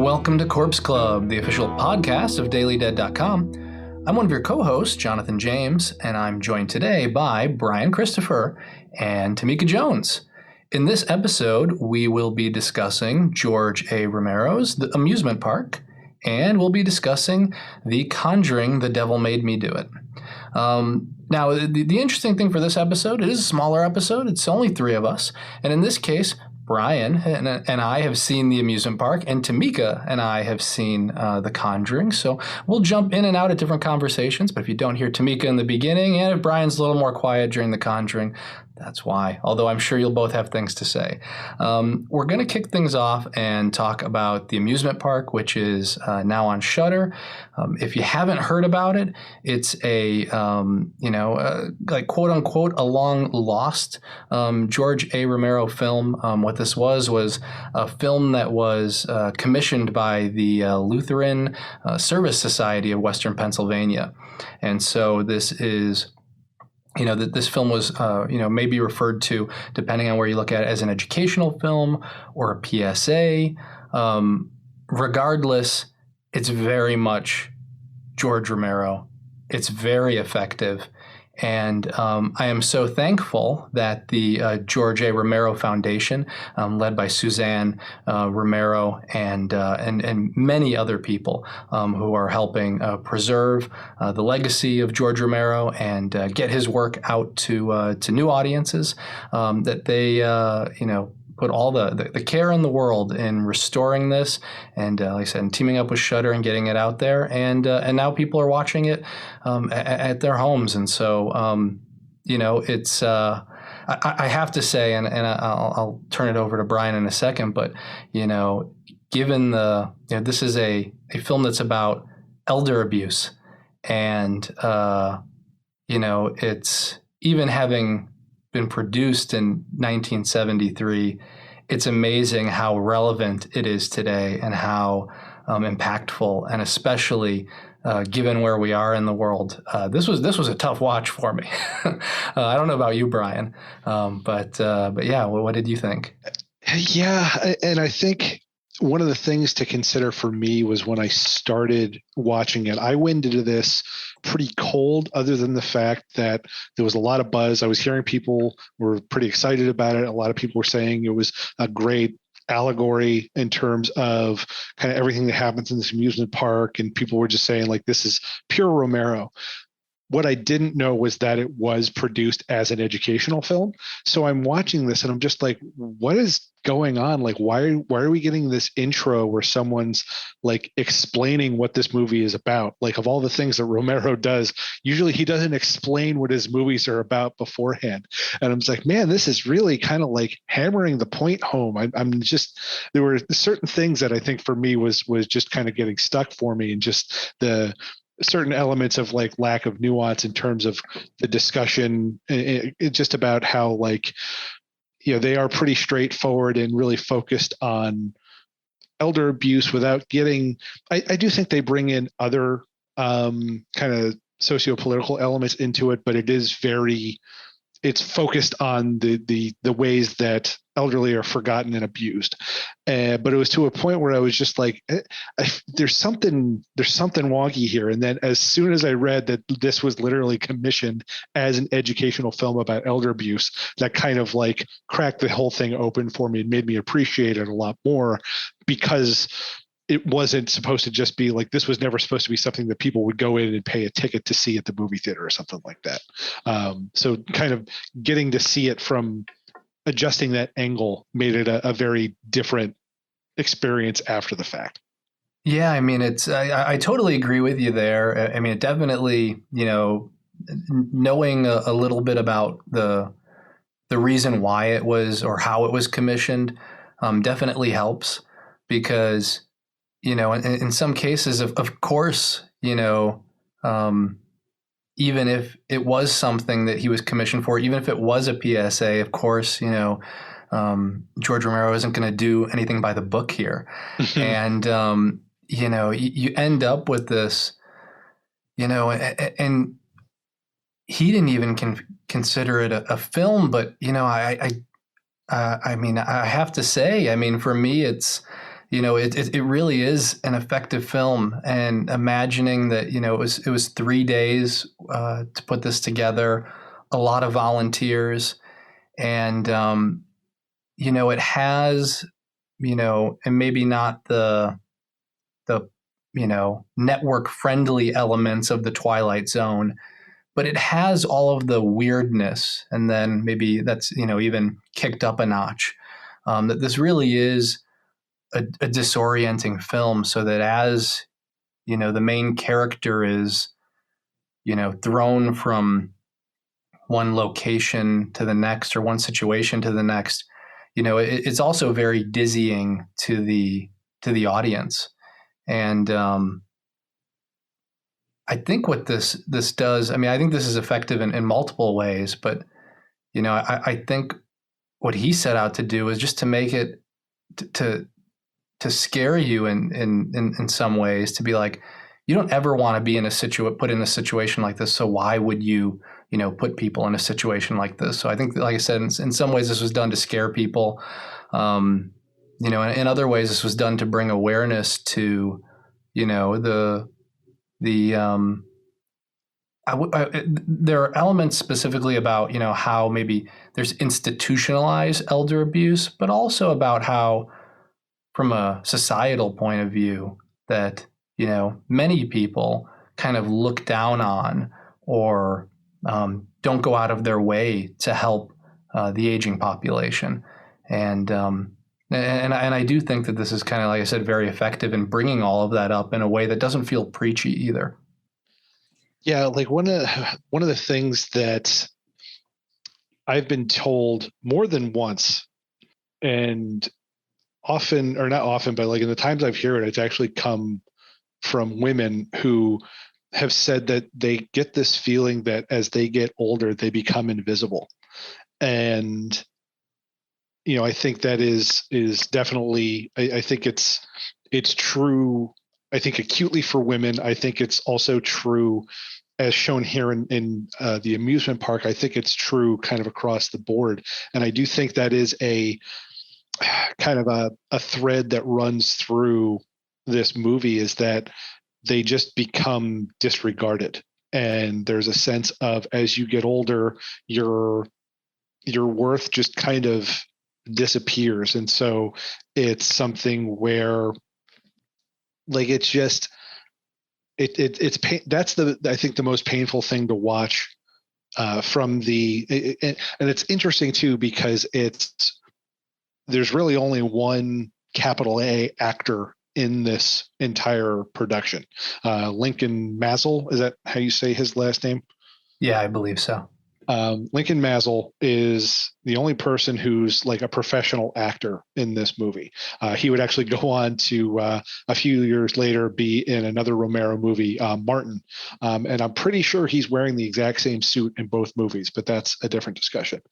Welcome to Corpse Club, the official podcast of DailyDead.com. I'm one of your co-hosts, Jonathan James, and I'm joined today by Bryan Christopher and Tamika Jones. In this episode, we will be discussing George A. Romero's The Amusement Park, and we'll be discussing The Conjuring, The Devil Made Me Do It. Now, the interesting thing for this episode, it is a smaller episode. It's only three of us. And in this case, Bryan and I have seen The Amusement Park, and Tamika and I have seen The Conjuring. So we'll jump in and out at different conversations. But if you don't hear Tamika in the beginning, and if Bryan's a little more quiet during The Conjuring, that's why, although I'm sure you'll both have things to say. We're going to kick things off and talk about The Amusement Park, which is now on Shudder. If you haven't heard about it, it's a, like quote unquote, a long lost George A. Romero film. What this was a film that was commissioned by the Lutheran Service Society of Western Pennsylvania. And so this is... this film was, maybe referred to, depending on where you look at it, as an educational film or a PSA. Regardless, it's very much George Romero. It's very effective. And I am so thankful that the George A. Romero Foundation, led by Suzanne Romero and many other people who are helping preserve the legacy of George Romero and get his work out to new audiences, that they put all the care in the world in restoring this, and like I said, and teaming up with Shudder and getting it out there, and now people are watching it at their homes, and so it's I have to say, and I'll turn it over to Bryan in a second, but given this is a film that's about elder abuse, and it's even having been produced in 1973, it's amazing how relevant it is today and how impactful, and especially given where we are in the world. This was a tough watch for me. I don't know about you, Bryan, but yeah, what did you think? Yeah, and I think one of the things to consider for me was when I started watching it, I went into this pretty cold, other than the fact that there was a lot of buzz. I was hearing people were pretty excited about it. A lot of people were saying it was a great allegory in terms of kind of everything that happens in this amusement park. And people were just saying, like, this is pure Romero. What I didn't know was that it was produced as an educational film. So I'm watching this and I'm just like, what is going on? Like, why are we getting this intro where someone's like explaining what this movie is about? Like, of all the things that Romero does, usually he doesn't explain what his movies are about beforehand. And I'm just like, man, this is really kind of like hammering the point home. I'm just, there were certain things that I think for me was just kind of getting stuck for me, and just the certain elements of like lack of nuance in terms of the discussion, just about how, like, they are pretty straightforward and really focused on elder abuse without getting, I do think they bring in other kind of socio-political elements into it, but it's focused on the ways that elderly are forgotten and abused. But it was to a point where I was just like, there's something wonky here. And then as soon as I read that this was literally commissioned as an educational film about elder abuse, that kind of like cracked the whole thing open for me and made me appreciate it a lot more, because it wasn't supposed to just be like, this was never supposed to be something that people would go in and pay a ticket to see at the movie theater or something like that. So kind of getting to see it from adjusting that angle made it a very different experience after the fact. Yeah, I mean, I totally agree with you there. I mean, it definitely, knowing a little bit about the reason why it was, or how it was commissioned, definitely helps, because in some cases, of course, even if it was something that he was commissioned for, even if it was a PSA, of course, George Romero isn't going to do anything by the book here. And, you end up with this, and he didn't even consider it a film, but, I mean, I have to say, I mean, for me, it's, it really is an effective film. And imagining that, it was 3 days to put this together, a lot of volunteers, and it has, and maybe not the network friendly elements of the Twilight Zone, but it has all of the weirdness, and then maybe that's even kicked up a notch. That this really is a disorienting film, so that as the main character is thrown from one location to the next or one situation to the next, it's also very dizzying to the audience. And I think what this does, I mean, I think this is effective in multiple ways, but I think what he set out to do is just to make it to scare you in some ways, to be like, you don't ever want to be put in a situation like this. So why would you put people in a situation like this? So I think, like I said, in some ways this was done to scare people. In other ways this was done to bring awareness to, there are elements specifically about, how maybe there's institutionalized elder abuse, but also about how, from a societal point of view, that, many people kind of look down on or don't go out of their way to help the aging population. And I do think that this is kind of, like I said, very effective in bringing all of that up in a way that doesn't feel preachy either. Yeah, like one of the things that I've been told more than once, and often, or not often, but like in the times I've heard it, it's actually come from women who have said that they get this feeling that as they get older, they become invisible. And I think that is definitely, I think it's true. I think acutely for women. I think it's also true, as shown here in the amusement park. I think it's true kind of across the board. And I do think that is a kind of a thread that runs through this movie, is that they just become disregarded. And there's a sense of, as you get older, your worth just kind of disappears. And so it's something where, like, it's just, it's pain. That's I think the most painful thing to watch from and it's interesting too, because there's really only one capital A actor in this entire production. Lincoln Mazel, is that how you say his last name? Yeah, I believe so. Lincoln Mazel is the only person who's like a professional actor in this movie. He would actually go on to a few years later be in another Romero movie, Martin, and I'm pretty sure he's wearing the exact same suit in both movies, but that's a different discussion.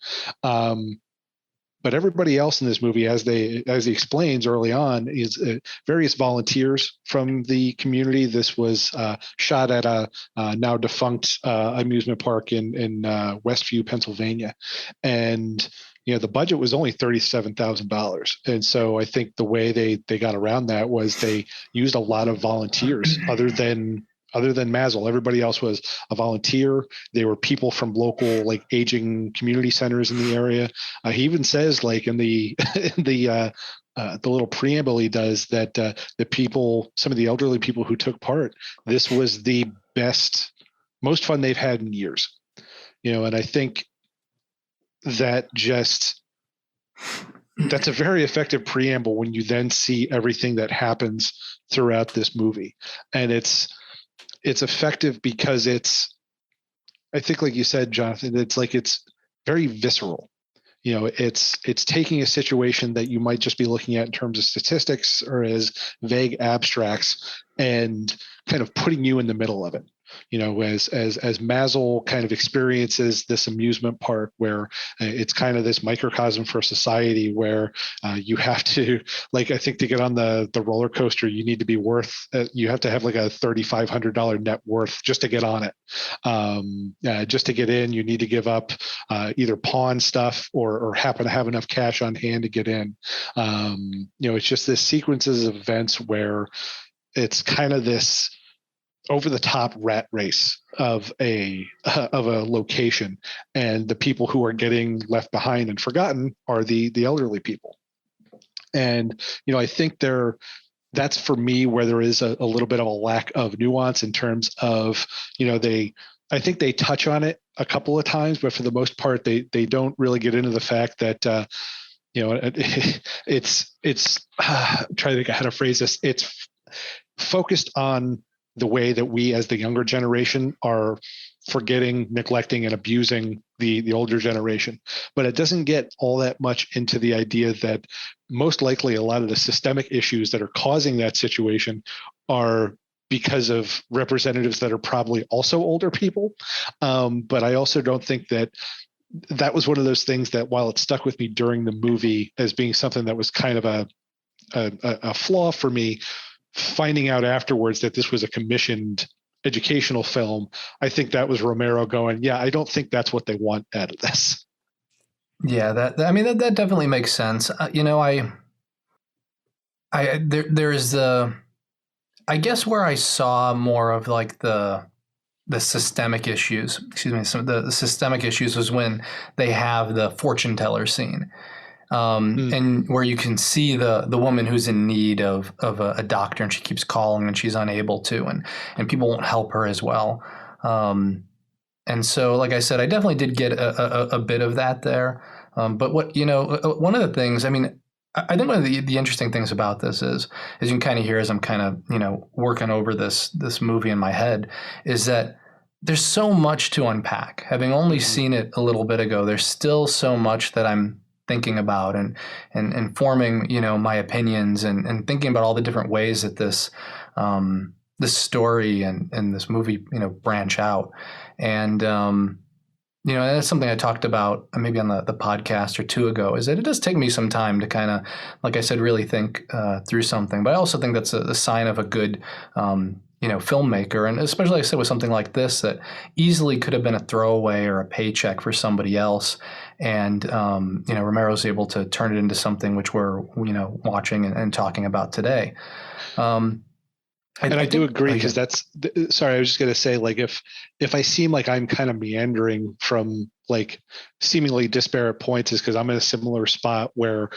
But everybody else in this movie, as he explains early on, is various volunteers from the community. This was shot at a now defunct amusement park in Westview, Pennsylvania, and the budget was only $37,000. And so I think the way they got around that was they used a lot of volunteers other than Mazel. Everybody else was a volunteer. They were people from local, like, aging community centers in the area. He even says, like, in the the little preamble he does, that some of the elderly people who took part, this was the most fun they've had in years. And I think that that's a very effective preamble when you then see everything that happens throughout this movie. And it's effective because I think, like you said, Jonathan, it's very visceral. It's taking a situation that you might just be looking at in terms of statistics or as vague abstracts, and kind of putting you in the middle of it. as Mazel kind of experiences this amusement park where it's kind of this microcosm for society where you have to, like, I think to get on the roller coaster, you need to be you have to have like a $3,500 net worth just to get on it. Just to get in, you need to give up either pawn stuff or happen to have enough cash on hand to get in. It's just this sequences of events where it's kind of this over the top rat race of a location, and the people who are getting left behind and forgotten are the elderly people. And I think that's for me where there is a little bit of a lack of nuance in terms of I think they touch on it a couple of times, but for the most part they don't really get into the fact that it's I'm trying to think of how to phrase this. It's focused on the way that we as the younger generation are forgetting, neglecting, and abusing the older generation. But it doesn't get all that much into the idea that most likely a lot of the systemic issues that are causing that situation are because of representatives that are probably also older people. But I also don't think that was one of those things that while it stuck with me during the movie as being something that was kind of a flaw for me, finding out afterwards that this was a commissioned educational film, I think that was Romero going, yeah, I don't think that's what they want out of this. Yeah, that definitely makes sense. There's I guess where I saw more of like the systemic issues, some of the systemic issues was when they have the fortune teller scene. And where you can see the woman who's in need of a doctor, and she keeps calling and she's unable to, and people won't help her as well. And so, like I said, I definitely did get a bit of that there. But one of the things, I think one of the interesting things about this is, as you can kind of hear as I'm kind of, working over this movie in my head, is that there's so much to unpack. Having only seen it a little bit ago, there's still so much that I'm thinking about and forming, my opinions and thinking about all the different ways that this story and this movie, branch out. And, that's something I talked about maybe on the podcast or two ago, is that it does take me some time to kind of, like I said, really think through something. But I also think that's a sign of a good, filmmaker. And especially, like I said, with something like this that easily could have been a throwaway or a paycheck for somebody else. And, Romero's able to turn it into something which we're, watching and talking about today. I do agree, because sorry, I was just going to say, like, if I seem like I'm kind of meandering from like seemingly disparate points, is because I'm in a similar spot where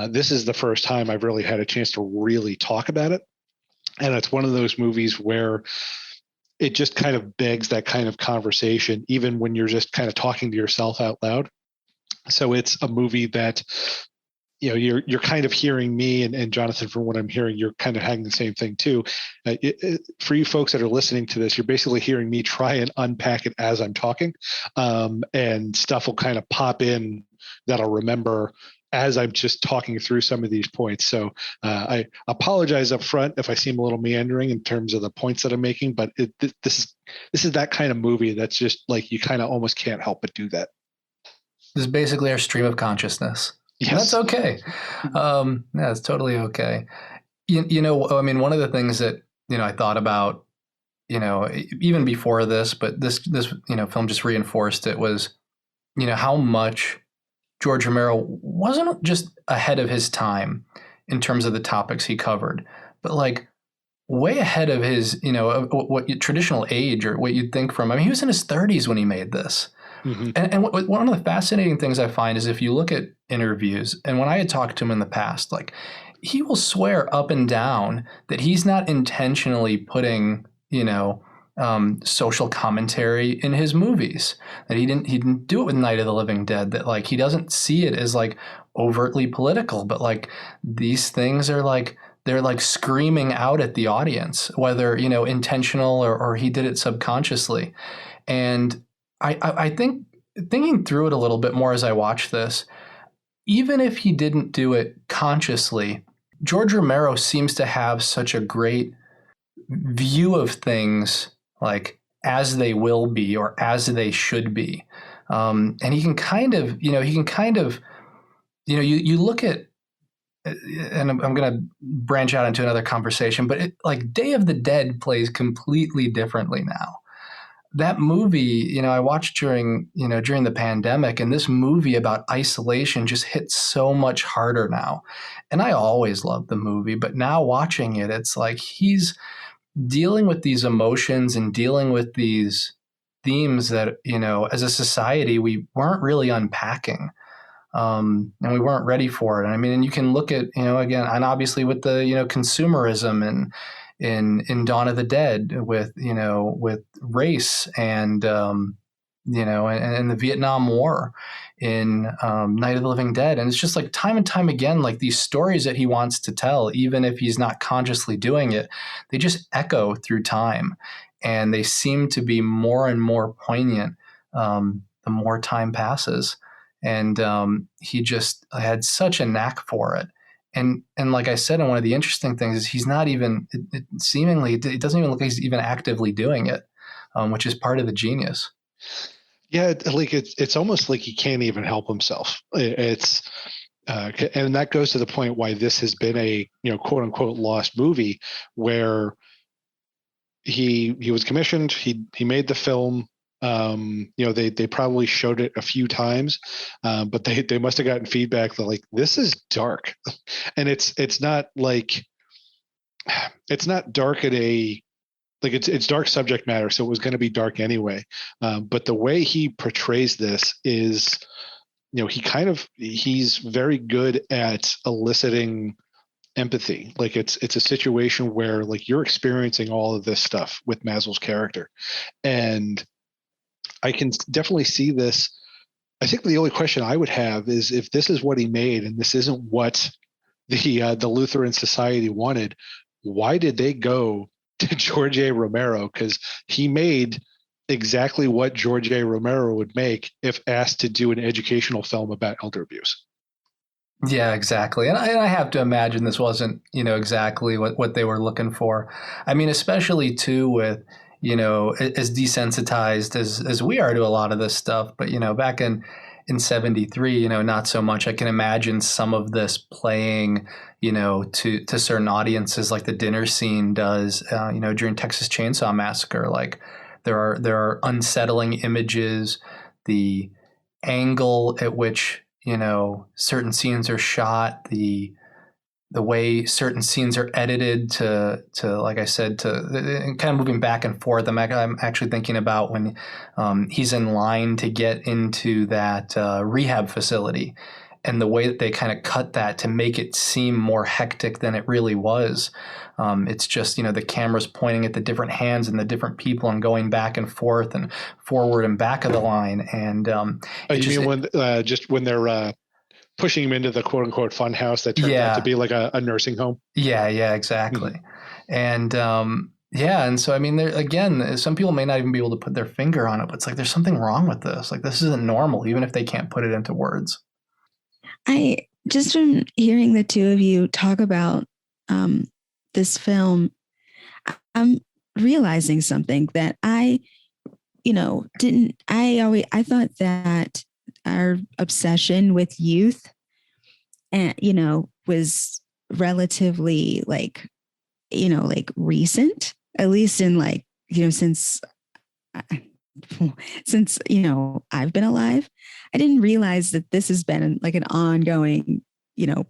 this is the first time I've really had a chance to really talk about it. And it's one of those movies where it just kind of begs that kind of conversation, even when you're just kind of talking to yourself out loud. So it's a movie that, you're kind of hearing me and Jonathan, from what I'm hearing, you're kind of having the same thing too. For you folks that are listening to this, you're basically hearing me try and unpack it as I'm talking, and stuff will kind of pop in that I'll remember as I'm just talking through some of these points. So I apologize up front if I seem a little meandering in terms of the points that I'm making, but this is that kind of movie that's just like, you kind of almost can't help but do that. This is basically our stream of consciousness. Yes. And that's okay. Yeah, it's totally okay. One of the things that, I thought about, even before this, but this film just reinforced it, was, how much George Romero wasn't just ahead of his time in terms of the topics he covered, but like way ahead of his, what traditional age, or what you'd think from. He was in his 30s when he made this. Mm-hmm. And one of the fascinating things I find is, if you look at interviews, and when I had talked to him in the past, like, he will swear up and down that he's not intentionally putting, social commentary in his movies, that he didn't do it with Night of the Living Dead, that like he doesn't see it as like overtly political, but like these things are like, they're like screaming out at the audience, whether, intentional or he did it subconsciously. And I think, thinking through it a little bit more as I watch this, even if he didn't do it consciously, George Romero seems to have such a great view of things, like as they will be or as they should be. And he can kind of, you look at, and I'm going to branch out into another conversation, but like Day of the Dead plays completely differently now. That movie, I watched during the pandemic, and this movie about isolation just hits so much harder now. And I always loved the movie, but now watching it, it's like he's dealing with these emotions and dealing with these themes that, as a society, we weren't really unpacking. And we weren't ready for it. I mean, and you can look at, again, and obviously with the, consumerism and in Dawn of the Dead with, with race and, and the Vietnam War in Night of the Living Dead. And it's just like time and time again, like these stories that he wants to tell, even if he's not consciously doing it, they just echo through time. And they seem to be more and more poignant the more time passes. And he just had such a knack for it. And like I said, and one of the interesting things is he's not even, it doesn't even look like he's even actively doing it, which is part of the genius. Yeah, like it's almost like he can't even help himself. It's and that goes to the point why this has been a quote unquote lost movie, where he was commissioned, he made the film. They probably showed it a few times, but they must have gotten feedback that like this is dark, and it's not like it's not dark at a like it's dark subject matter, so it was going to be dark anyway. But the way he portrays this is, he's very good at eliciting empathy. Like it's a situation where like you're experiencing all of this stuff with Maslow's character, and I can definitely see this. I think the only question I would have is if this is what he made and this isn't what the Lutheran Society wanted, why did they go to George A. Romero? Because he made exactly what George A. Romero would make if asked to do an educational film about elder abuse. Yeah, exactly. And I have to imagine this wasn't, exactly what they were looking for. I mean, especially too with, as desensitized as we are to a lot of this stuff. But, back in 73, not so much. I can imagine some of this playing, to certain audiences like the dinner scene does, during Texas Chainsaw Massacre. Like there are unsettling images, the angle at which certain scenes are shot, the way certain scenes are edited to like I said, to kind of moving back and forth. I'm actually thinking about when he's in line to get into that rehab facility, and the way that they kind of cut that to make it seem more hectic than it really was. It's just, the camera's pointing at the different hands and the different people and going back and forth and forward and back of the line. And you mean when they're pushing him into the quote unquote fun house that turned out to be like a nursing home? Yeah, exactly. Mm-hmm. And and so I mean, there again, some people may not even be able to put their finger on it, but it's like there's something wrong with this. Like this isn't normal, even if they can't put it into words. I just from hearing the two of you talk about this film, I'm realizing something that I thought that our obsession with youth and was relatively like recent, at least in like since I've been alive. I didn't realize that this has been like an ongoing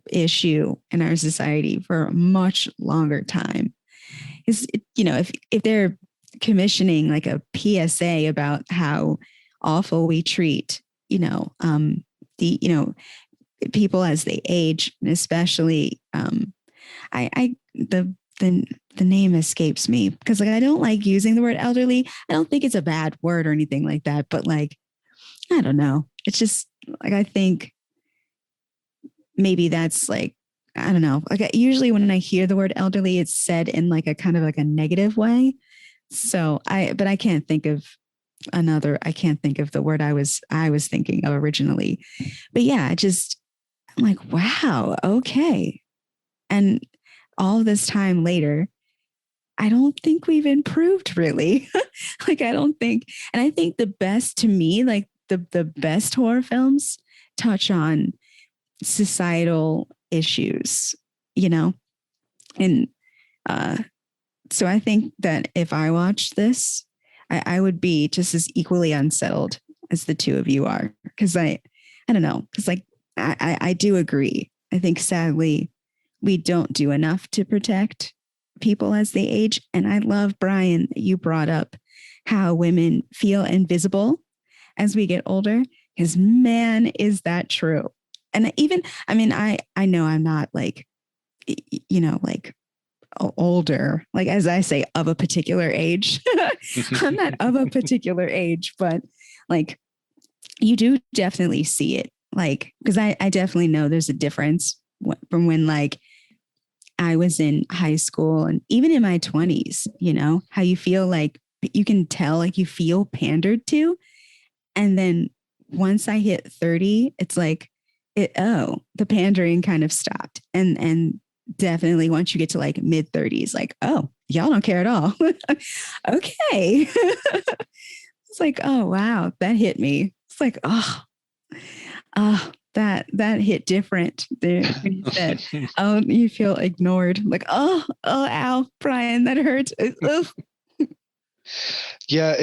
issue in our society for a much longer time. Is if they're commissioning like a PSA about how awful we treat the people as they age, and especially the name escapes me because like I don't like using the word elderly. I don't think it's a bad word or anything like that, but like I don't know. It's just like I think maybe that's like I don't know. Like usually when I hear the word elderly, it's said in like a kind of like a negative way. So but I can't think of the word I was thinking of originally. But yeah, I'm like, wow, okay. And all this time later, I don't think we've improved really. Like, I don't think, and I think the best to me, like the best horror films touch on societal issues, you know? And uh, so I think that if I watched this, I would be just as equally unsettled as the two of you are. Cause I don't know. Cause like, I do agree. I think sadly, we don't do enough to protect people as they age. And I love, Bryan, that you brought up how women feel invisible as we get older. Because man, is that true. And even, I mean, I know I'm not like, like older, like as I say, of a particular age. I'm not of a particular age, but like you do definitely see it. Like, because I definitely know there's a difference from when like I was in high school and even in my 20s, how you feel like you can tell like you feel pandered to. And then once I hit 30, it's like the pandering kind of stopped. And definitely once you get to like mid 30s, like, oh, y'all don't care at all. Okay. It's like, oh wow, that hit me. It's like, that hit different there when you said, oh, you feel ignored. Like, ow, Bryan, that hurts. Yeah,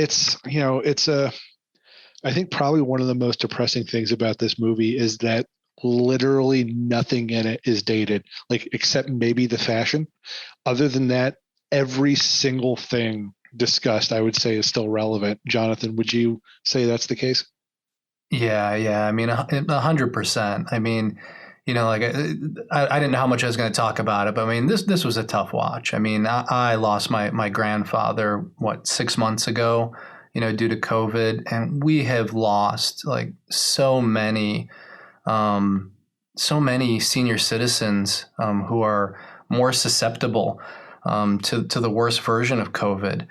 I think probably one of the most depressing things about this movie is that literally nothing in it is dated, like except maybe the fashion. Other than that, every single thing discussed, I would say, is still relevant. Jonathan, would you say that's the case? Yeah. I mean, 100%. I mean, like I didn't know how much I was going to talk about it, but I mean, this was a tough watch. I mean, I lost my grandfather 6 months ago, due to COVID, and we have lost like so many senior citizens who are more susceptible to the worst version of COVID.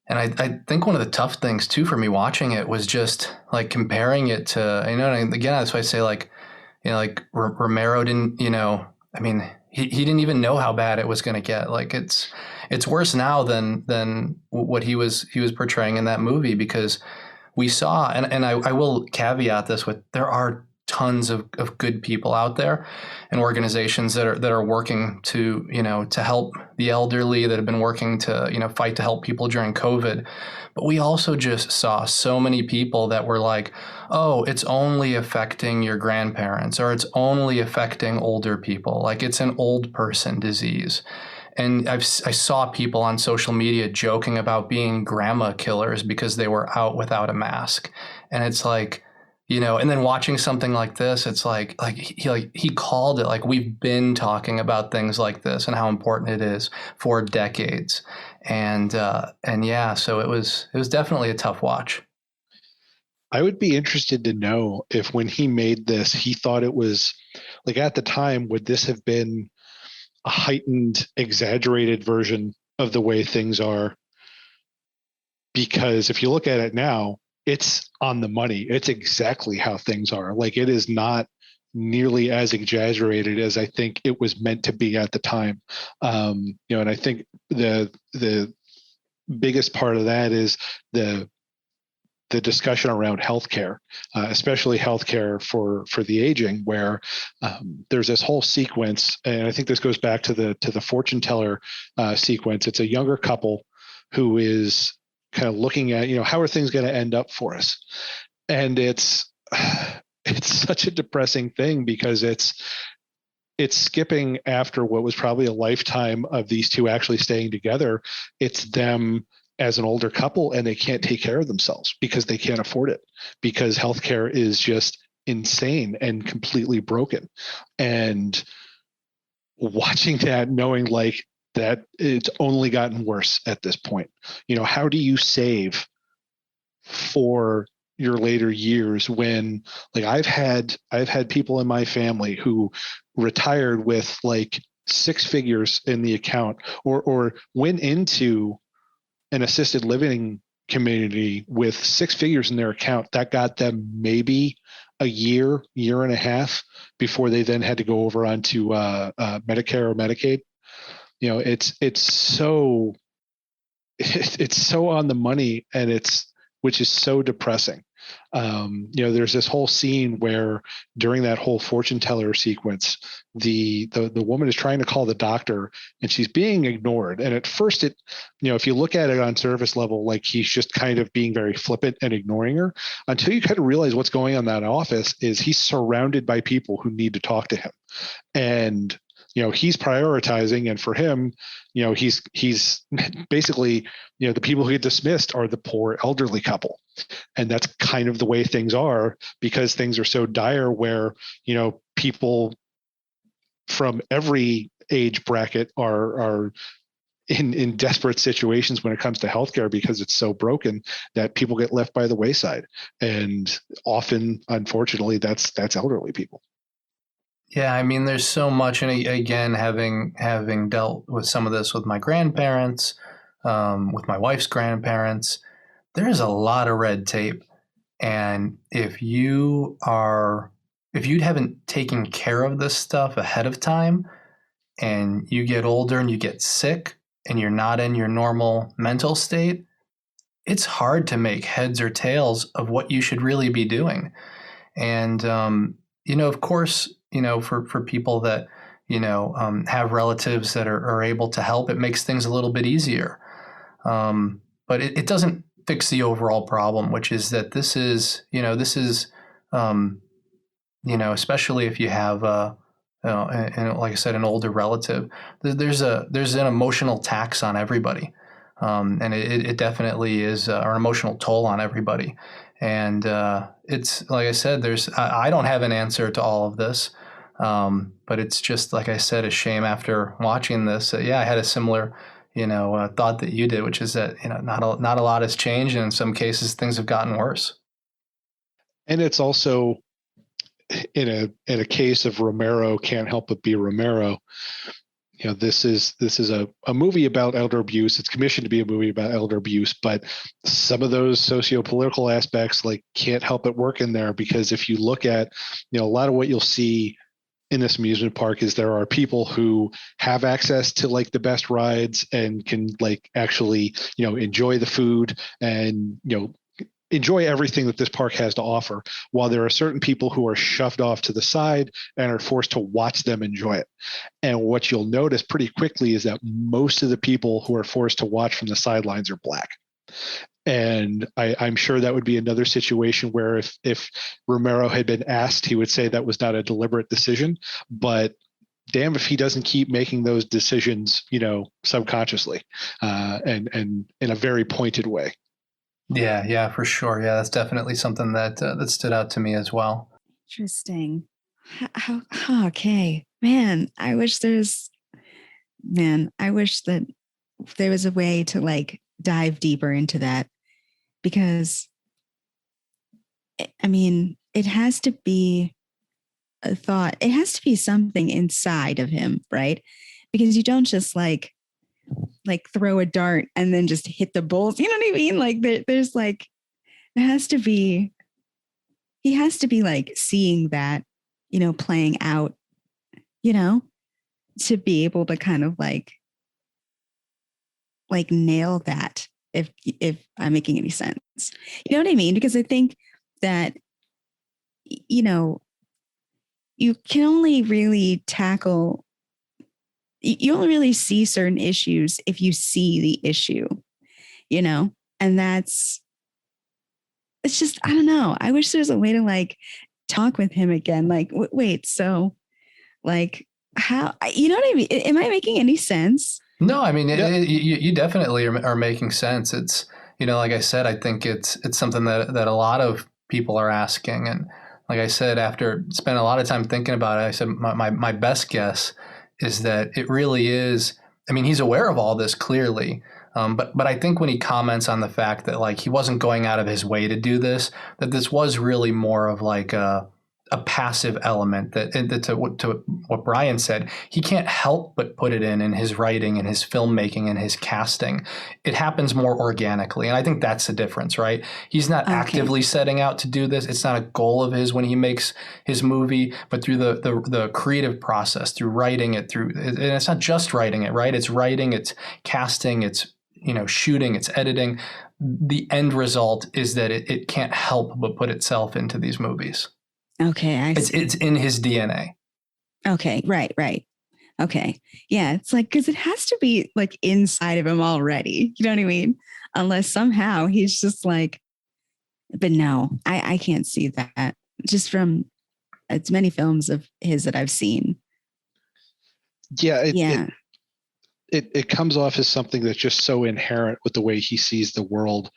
And I think one of the tough things too for me watching it was just like comparing it to, and again, that's why I say like, like Romero didn't, I mean, he didn't even know how bad it was going to get. Like it's worse now than what he was portraying in that movie, because we saw, and I will caveat this with, there are tons of good people out there and organizations that are working to, to help the elderly, that have been working to, fight to help people during COVID. But we also just saw so many people that were like, oh, it's only affecting your grandparents, or it's only affecting older people. Like it's an old person disease. And I saw people on social media joking about being grandma killers because they were out without a mask. And it's like, and then watching something like this, it's like he called it, like we've been talking about things like this and how important it is for decades. And yeah, so it was definitely a tough watch. I would be interested to know if when he made this, he thought it was like at the time, would this have been a heightened, exaggerated version of the way things are? Because if you look at it now, it's on the money. It's exactly how things are. Like it is not nearly as exaggerated as I think it was meant to be at the time. And I think the biggest part of that is the discussion around healthcare, especially healthcare for the aging, where there's this whole sequence, and I think this goes back to the fortune teller sequence. It's a younger couple who is kind of looking at, how are things going to end up for us, and it's such a depressing thing because it's skipping after what was probably a lifetime of these two actually staying together. It's them as an older couple, and they can't take care of themselves because they can't afford it, because healthcare is just insane and completely broken. And watching that, knowing like that it's only gotten worse at this point. How do you save for your later years when, like, I've had people in my family who retired with like six figures in the account, or went into an assisted living community with six figures in their account that got them maybe a year and a half before they then had to go over onto Medicare or Medicaid. It's so it's so on the money, and which is so depressing. There's this whole scene where during that whole fortune teller sequence, the woman is trying to call the doctor and she's being ignored. And at first if you look at it on surface level, like he's just kind of being very flippant and ignoring her, until you kind of realize what's going on in that office is he's surrounded by people who need to talk to him. And he's prioritizing, and for him, he's basically, the people who get dismissed are the poor elderly couple. And that's kind of the way things are, because things are so dire where, people from every age bracket are in desperate situations when it comes to healthcare, because it's so broken that people get left by the wayside. And often, unfortunately, that's elderly people. Yeah, I mean, there's so much, and again, having dealt with some of this with my grandparents, with my wife's grandparents, there's a lot of red tape, and if you haven't taken care of this stuff ahead of time, and you get older and you get sick, and you're not in your normal mental state, it's hard to make heads or tails of what you should really be doing, and of course. For people that, have relatives that are able to help, it makes things a little bit easier. But it doesn't fix the overall problem, which is that this is, especially if you have, and like I said, an older relative, there's an emotional tax on everybody. And it definitely is an emotional toll on everybody. And it's like I said, I don't have an answer to all of this, but it's just, like I said, a shame after watching this. I had a similar, thought that you did, which is that not a lot has changed, and in some cases things have gotten worse. And it's also in a case of Romero can't help but be Romero. This is a movie about elder abuse. It's commissioned to be a movie about elder abuse, but some of those socio-political aspects can't help but work in there, because if you look at, a lot of what you'll see in this amusement park is there are people who have access to the best rides and can actually, enjoy the food and, enjoy everything that this park has to offer, while there are certain people who are shoved off to the side and are forced to watch them enjoy it. And what you'll notice pretty quickly is that most of the people who are forced to watch from the sidelines are Black. And I'm sure that would be another situation where if Romero had been asked, he would say that was not a deliberate decision, but damn if he doesn't keep making those decisions, subconsciously, and in a very pointed way. Yeah, for sure. Yeah, that's definitely something that stood out to me as well. Interesting. Okay, man. I wish that there was a way to dive deeper into that, because I mean, it has to be a thought. It has to be something inside of him, right? Because you don't just throw a dart and then just hit the bulls. You know what I mean? There's there has to be, he has to be seeing that, playing out, to be able to kind of nail that, if I'm making any sense. You know what I mean? Because I think that, you can only really you only really see certain issues if you see the issue, and it's just, I don't know. I wish there's a way to talk with him again. Wait, so how, you know what I mean? Am I making any sense? No, I mean, you definitely are making sense. It's, like I said, I think it's something that a lot of people are asking. And like I said, after spending a lot of time thinking about it, I said, my best guess is that it really is. I mean, he's aware of all this clearly. But I think when he comments on the fact that he wasn't going out of his way to do this, that this was really more of a passive element, that to what Bryan said, he can't help but put it in his writing and his filmmaking and his casting. It happens more organically. And I think that's the difference, right? He's not actively setting out to do this. It's not a goal of his when he makes his movie, but through the creative process, through writing it, and it's not just writing it, right? It's writing, it's casting, it's shooting, its editing, the end result is that it can't help but put itself into these movies. Okay, I see. It's in his DNA. Okay, right. Okay. Yeah, it's like, because it has to be like inside of him already. You know what I mean? Unless somehow he's just like, but no, I can't see that just from as many films of his that I've seen. Yeah, Yeah. it comes off as something that's just so inherent with the way he sees the world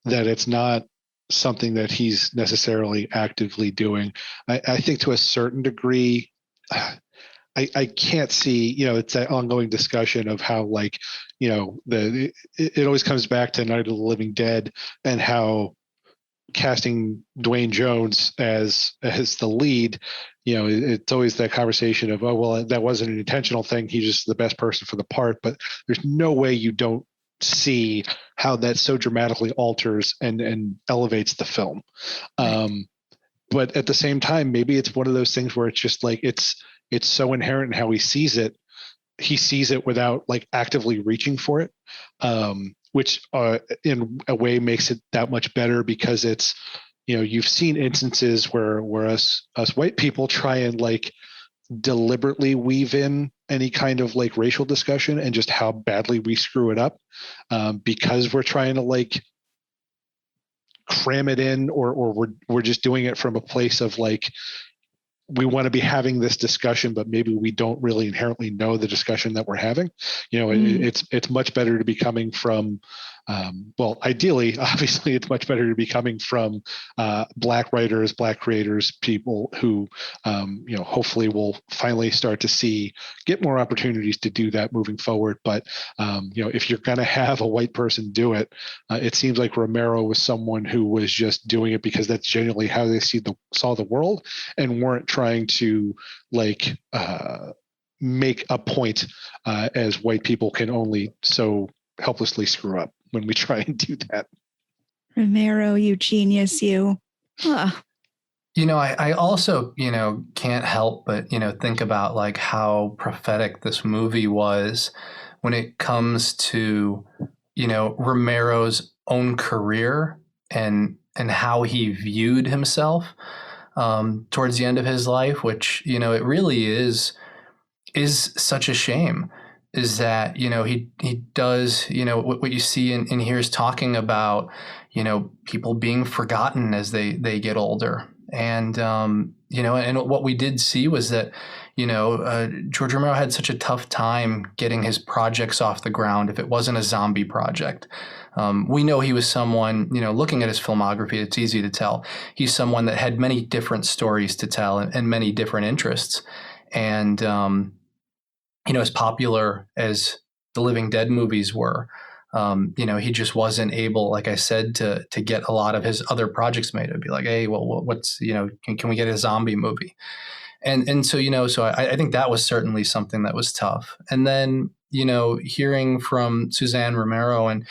that it's not something that he's necessarily actively doing. I think to a certain degree, I can't see, it's that ongoing discussion of how, like, it always comes back to Night of the Living Dead and how casting Dwayne Jones as the lead, it's always that conversation of, oh, well, that wasn't an intentional thing. He's just the best person for the part. But there's no way you don't see how that so dramatically alters and elevates the film. Right. But at the same time, maybe it's one of those things where it's just like, it's so inherent in how he sees it. He sees it without like actively reaching for it, which in a way makes it that much better, because it's, you've seen instances where us white people try and like deliberately weave in any kind of like racial discussion, and just how badly we screw it up, because we're trying to like cram it in, or we're just doing it from a place of like, we want to be having this discussion, but maybe we don't really inherently know the discussion that we're having. It's much better to be coming from, well, ideally, obviously, it's much better to be coming from Black writers, Black creators, people who, hopefully will finally start to get more opportunities to do that moving forward. But, if you're going to have a white person do it, it seems like Romero was someone who was just doing it because that's genuinely how they saw the world, and weren't trying to like make a point, as white people can only so helplessly screw up when we try and do that. Romero, you genius, you. Huh. I also, can't help but, think about like how prophetic this movie was when it comes to, Romero's own career and how he viewed himself towards the end of his life, which, it really is such a shame. Is that, he does, what you see in here is talking about, people being forgotten as they get older. And, and what we did see was that, George Romero had such a tough time getting his projects off the ground if it wasn't a zombie project. We know he was someone, looking at his filmography, it's easy to tell. He's someone that had many different stories to tell and many different interests. And, as popular as the Living Dead movies were, he just wasn't able, like I said, to get a lot of his other projects made. It'd be like, hey, well, what's, can we get a zombie movie? And so, so I think that was certainly something that was tough. And then, hearing from Suzanne Romero, and,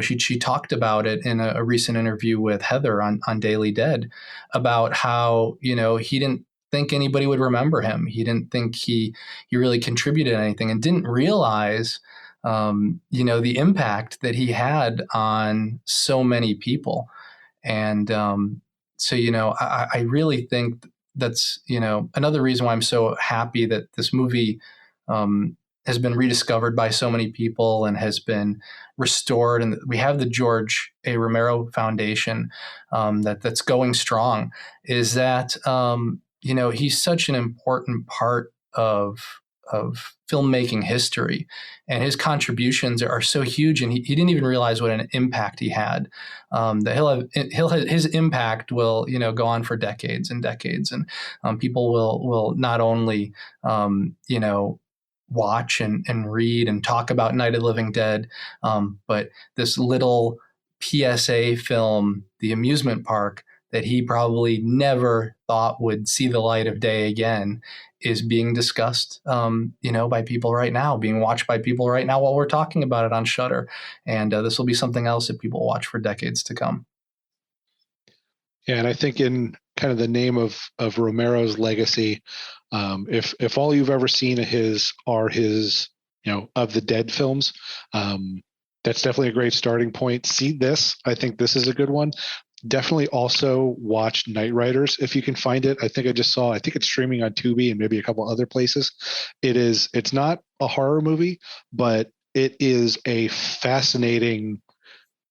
she talked about it in a recent interview with Heather on Daily Dead, about how, he didn't think anybody would remember him. He didn't think he really contributed anything, and didn't realize, the impact that he had on so many people. And so, I really think that's, another reason why I'm so happy that this movie has been rediscovered by so many people and has been restored. And we have the George A. Romero Foundation that's going strong, is that, he's such an important part of filmmaking history, and his contributions are so huge, and he didn't even realize what an impact he had. That his impact will, go on for decades and decades, and people will not only, watch and read and talk about Night of the Living Dead, but this little PSA film, The Amusement Park, that he probably never thought would see the light of day again, is being discussed, by people right now, being watched by people right now while we're talking about it on Shudder. And this will be something else that people watch for decades to come. Yeah, and I think in kind of the name of Romero's legacy, if all you've ever seen of his are his, of the Dead films, That's definitely a great starting point. See this. I think this is a good one. Definitely also watch Night Riders if you can find it. I think I think it's streaming on Tubi and maybe a couple other places. It's not a horror movie, but it is a fascinating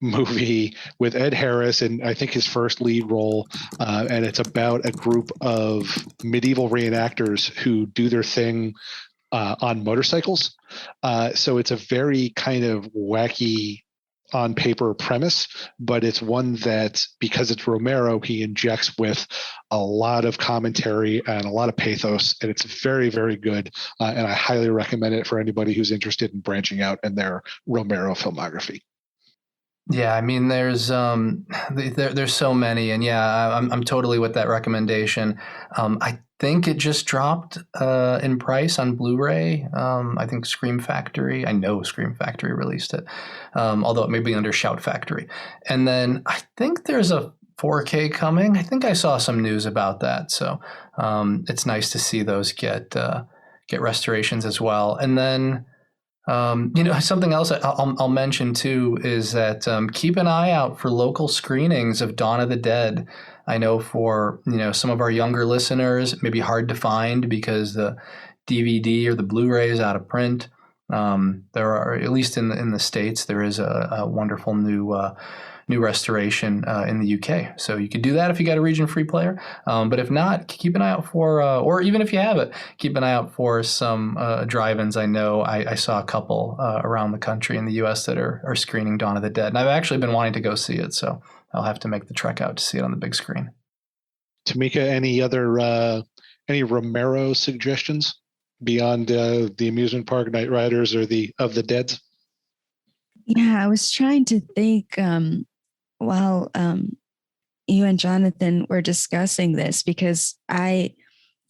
movie with Ed Harris and I think his first lead role. And it's about a group of medieval reenactors who do their thing on motorcycles. So it's a very kind of wacky on paper premise, but it's one that, because it's Romero, he injects with a lot of commentary and a lot of pathos, and it's very, very good. And I highly recommend it for anybody who's interested in branching out in their Romero filmography. Yeah, I mean, there's so many, and yeah, I'm totally with that recommendation. I think it just dropped in price on Blu-ray. I think Scream Factory. I know Scream Factory released it, although it may be under Shout Factory. And then I think there's a 4K coming. I think I saw some news about that, so it's nice to see those get restorations as well. And then. Something else I'll mention too is that keep an eye out for local screenings of Dawn of the Dead. I know for some of our younger listeners, it may be hard to find because the DVD or the Blu-ray is out of print. There are, at least in the States, there is a wonderful new restoration in the UK. So you could do that if you got a region-free player. But if not, keep an eye out for, or even if you have it, keep an eye out for some drive-ins. I know I saw a couple around the country in the US that are screening Dawn of the Dead. And I've actually been wanting to go see it, so I'll have to make the trek out to see it on the big screen. Tamika, any Romero suggestions beyond the Amusement Park, Night Riders, or the Of the Deads? Yeah, I was trying to think while you and Jonathan were discussing this, because I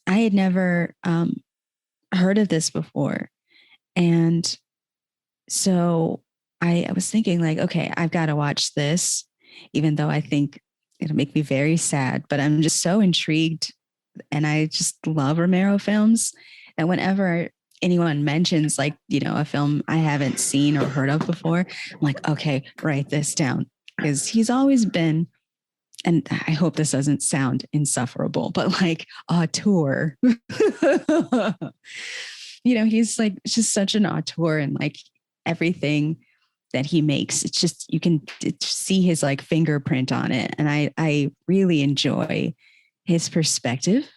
had never heard of this before. And so I was thinking like, okay, I've got to watch this, even though I think it'll make me very sad, but I'm just so intrigued. And I just love Romero films. And whenever anyone mentions like, a film I haven't seen or heard of before, I'm like, okay, write this down. Because he's always been, and I hope this doesn't sound insufferable, but like auteur. He's like just such an auteur, and like everything that he makes, it's just, you can see his like fingerprint on it. And I really enjoy his perspective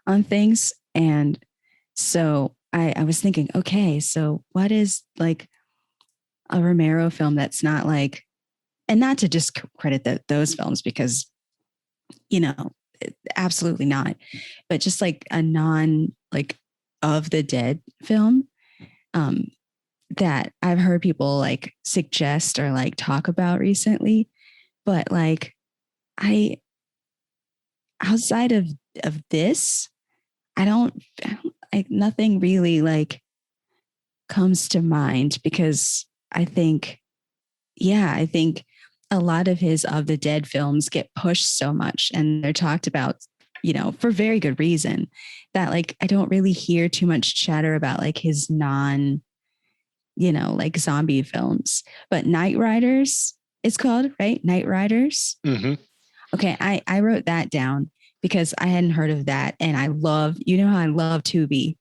on things. And so I was thinking, okay, so what is like a Romero film that's not like, and not to discredit those films because, absolutely not, but just like a non like Of the Dead film that I've heard people like suggest or like talk about recently. But like outside of this, I don't like, nothing really like comes to mind, because I think a lot of his Of the Dead films get pushed so much and they're talked about, for very good reason, that like I don't really hear too much chatter about like his non, like zombie films. But Night Riders, it's called, right? Night Riders. Mm-hmm. Okay, I wrote that down because I hadn't heard of that. And I love, how I love Tubi.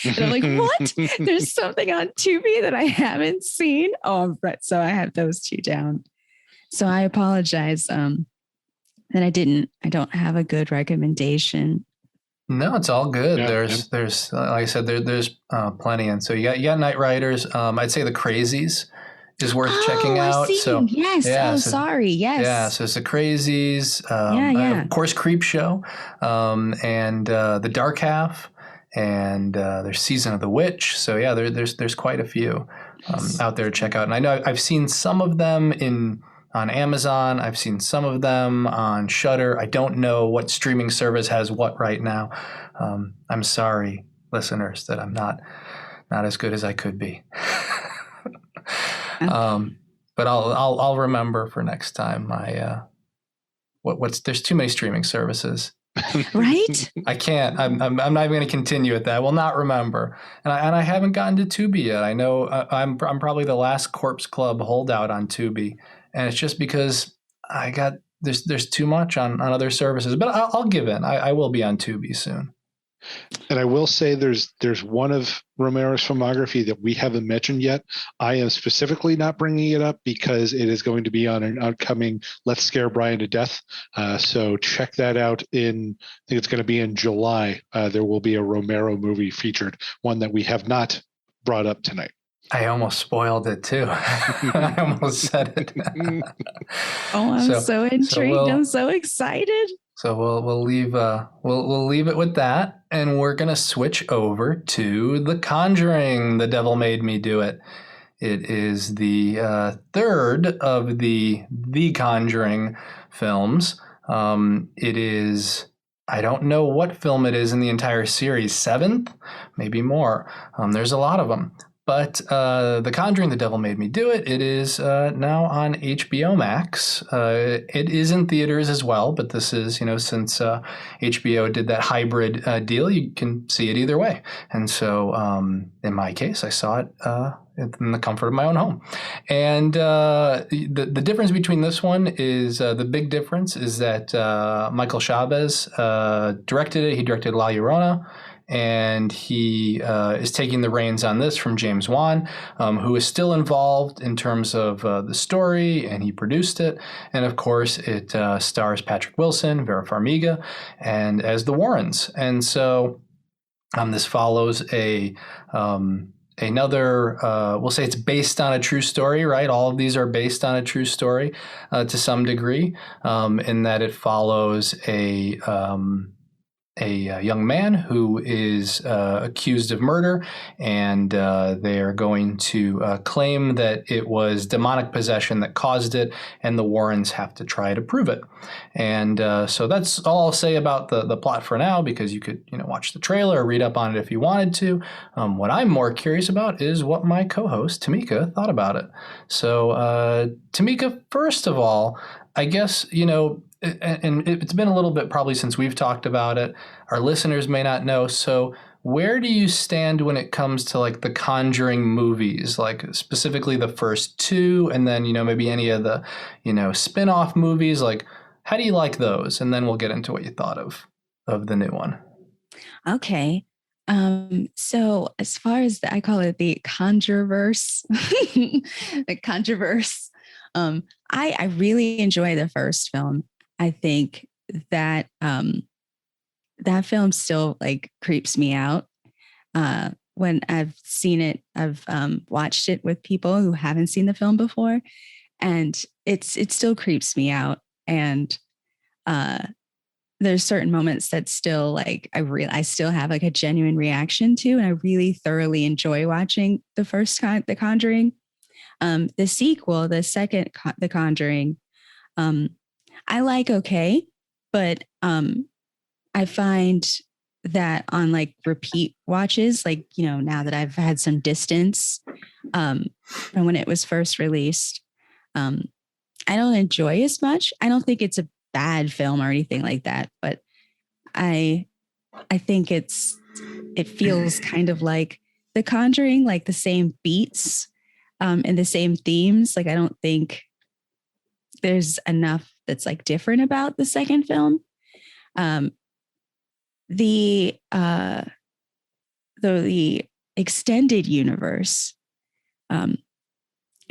And I'm like, what? There's something on Tubi that I haven't seen. Oh, right. So I have those two down. So I apologize that I don't have a good recommendation. No, it's all good. Yeah, there's like I said, there's plenty. And so you got Night Riders. I'd say The Crazies is worth checking out. I see. So yes. yeah, Sorry. Yes. Yeah. So it's The Crazies. Of course, Creep Show, and The Dark Half, and there's Season of the Witch. So yeah, there's quite a few out there to check out. And I know I've seen some of them on Amazon. I've seen some of them on Shudder. I don't know what streaming service has what right now. I'm sorry, listeners, that I'm not as good as I could be. But I'll remember for next time. There's too many streaming services. Right? I can't. I'm not even going to continue at that. I will not remember. And I haven't gotten to Tubi yet. I know I'm probably the last Corpse Club holdout on Tubi, and it's just because there's too much on other services. But I'll give in. I will be on Tubi soon. And I will say there's one of Romero's filmography that we haven't mentioned yet. I am specifically not bringing it up because it is going to be on an upcoming Let's Scare Brian to Death. So check that out I think it's going to be in July. There will be a Romero movie featured, one that we have not brought up tonight. I almost spoiled it too. I almost said it. Oh, I'm so intrigued. I'm so excited. So we'll leave it with that, and we're gonna switch over to The Conjuring. The Devil Made Me Do It. It is the third of the Conjuring films. It is, I don't know what film it is in the entire series, seventh, maybe more. There's a lot of them. But The Conjuring, The Devil Made Me Do It, it is now on HBO Max. It is in theaters as well, but this is, since HBO did that hybrid deal, you can see it either way. And so in my case, I saw it in the comfort of my own home. And the difference between this one is, the big difference is that Michael Chavez directed it. He directed La Llorona. And he is taking the reins on this from James Wan, who is still involved in terms of the story, and he produced it. And of course, it stars Patrick Wilson, Vera Farmiga, and as the Warrens. And so this follows another, we'll say it's based on a true story, right? All of these are based on a true story to some degree, in that it follows a young man who is accused of murder, and they are going to claim that it was demonic possession that caused it, and the Warrens have to try to prove it. And so that's all I'll say about the plot for now, because you could watch the trailer or read up on it if you wanted to. What I'm more curious about is what my co-host Tamika thought about it. So Tamika, first of all, I guess, and it's been a little bit probably since we've talked about it. Our listeners may not know. So where do you stand when it comes to like the Conjuring movies, like specifically the first two, and then, maybe any of the, spin-off movies? Like, how do you like those? And then we'll get into what you thought of the new one. Okay. So as far as I call it the Conjureverse, the Conjureverse, I really enjoy the first film. I think that that film still like creeps me out. When I've seen it, I've watched it with people who haven't seen the film before, and it still creeps me out. And there's certain moments that still like I still have like a genuine reaction to, and I really thoroughly enjoy watching the first The Conjuring. The sequel, the second The Conjuring, I like okay, but I find that on like repeat watches, like, now that I've had some distance from when it was first released, I don't enjoy as much. I don't think it's a bad film or anything like that, but I think it feels kind of like The Conjuring, like the same beats and the same themes. Like, I don't think there's enough that's like different about the second film. The extended universe, I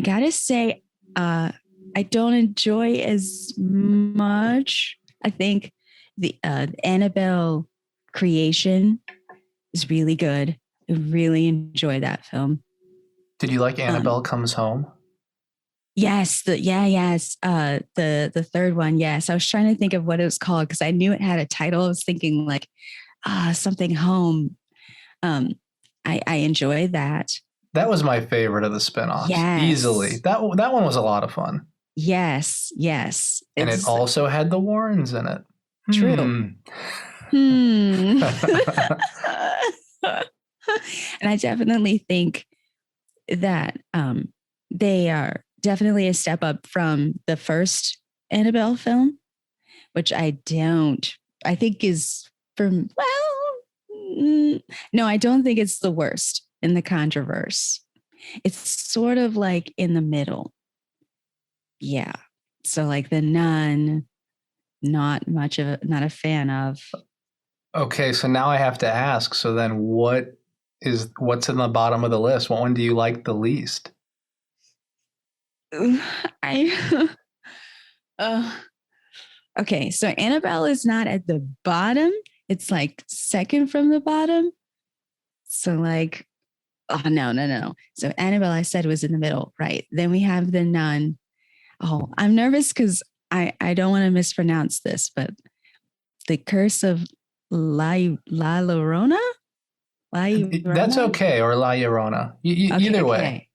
gotta say, I don't enjoy as much. I think the Annabelle creation is really good. I really enjoy that film. Did you like Annabelle Comes Home? Yes, the third one. Yes, I was trying to think of what it was called because I knew it had a title. I was thinking like something home. I enjoyed that. That was my favorite of the spinoffs. Yes. Easily. That one was a lot of fun. Yes. And it also had the Warrens in it. True. And I definitely think that they are definitely a step up from the first Annabelle film, which I I think is from, no, I don't think it's the worst in the Controverse. It's sort of like in the middle. Yeah. So like The Nun, not a fan of. Okay, so now I have to ask. So then what's in the bottom of the list? What one do you like the least? I okay, so Annabelle is not at the bottom. It's like second from the bottom. So like, oh no. So Annabelle, I said, was in the middle, right? Then we have The Nun. Oh, I'm nervous because I don't want to mispronounce this, but The Curse of La Llorona? That's okay, or La Llorona. Either way,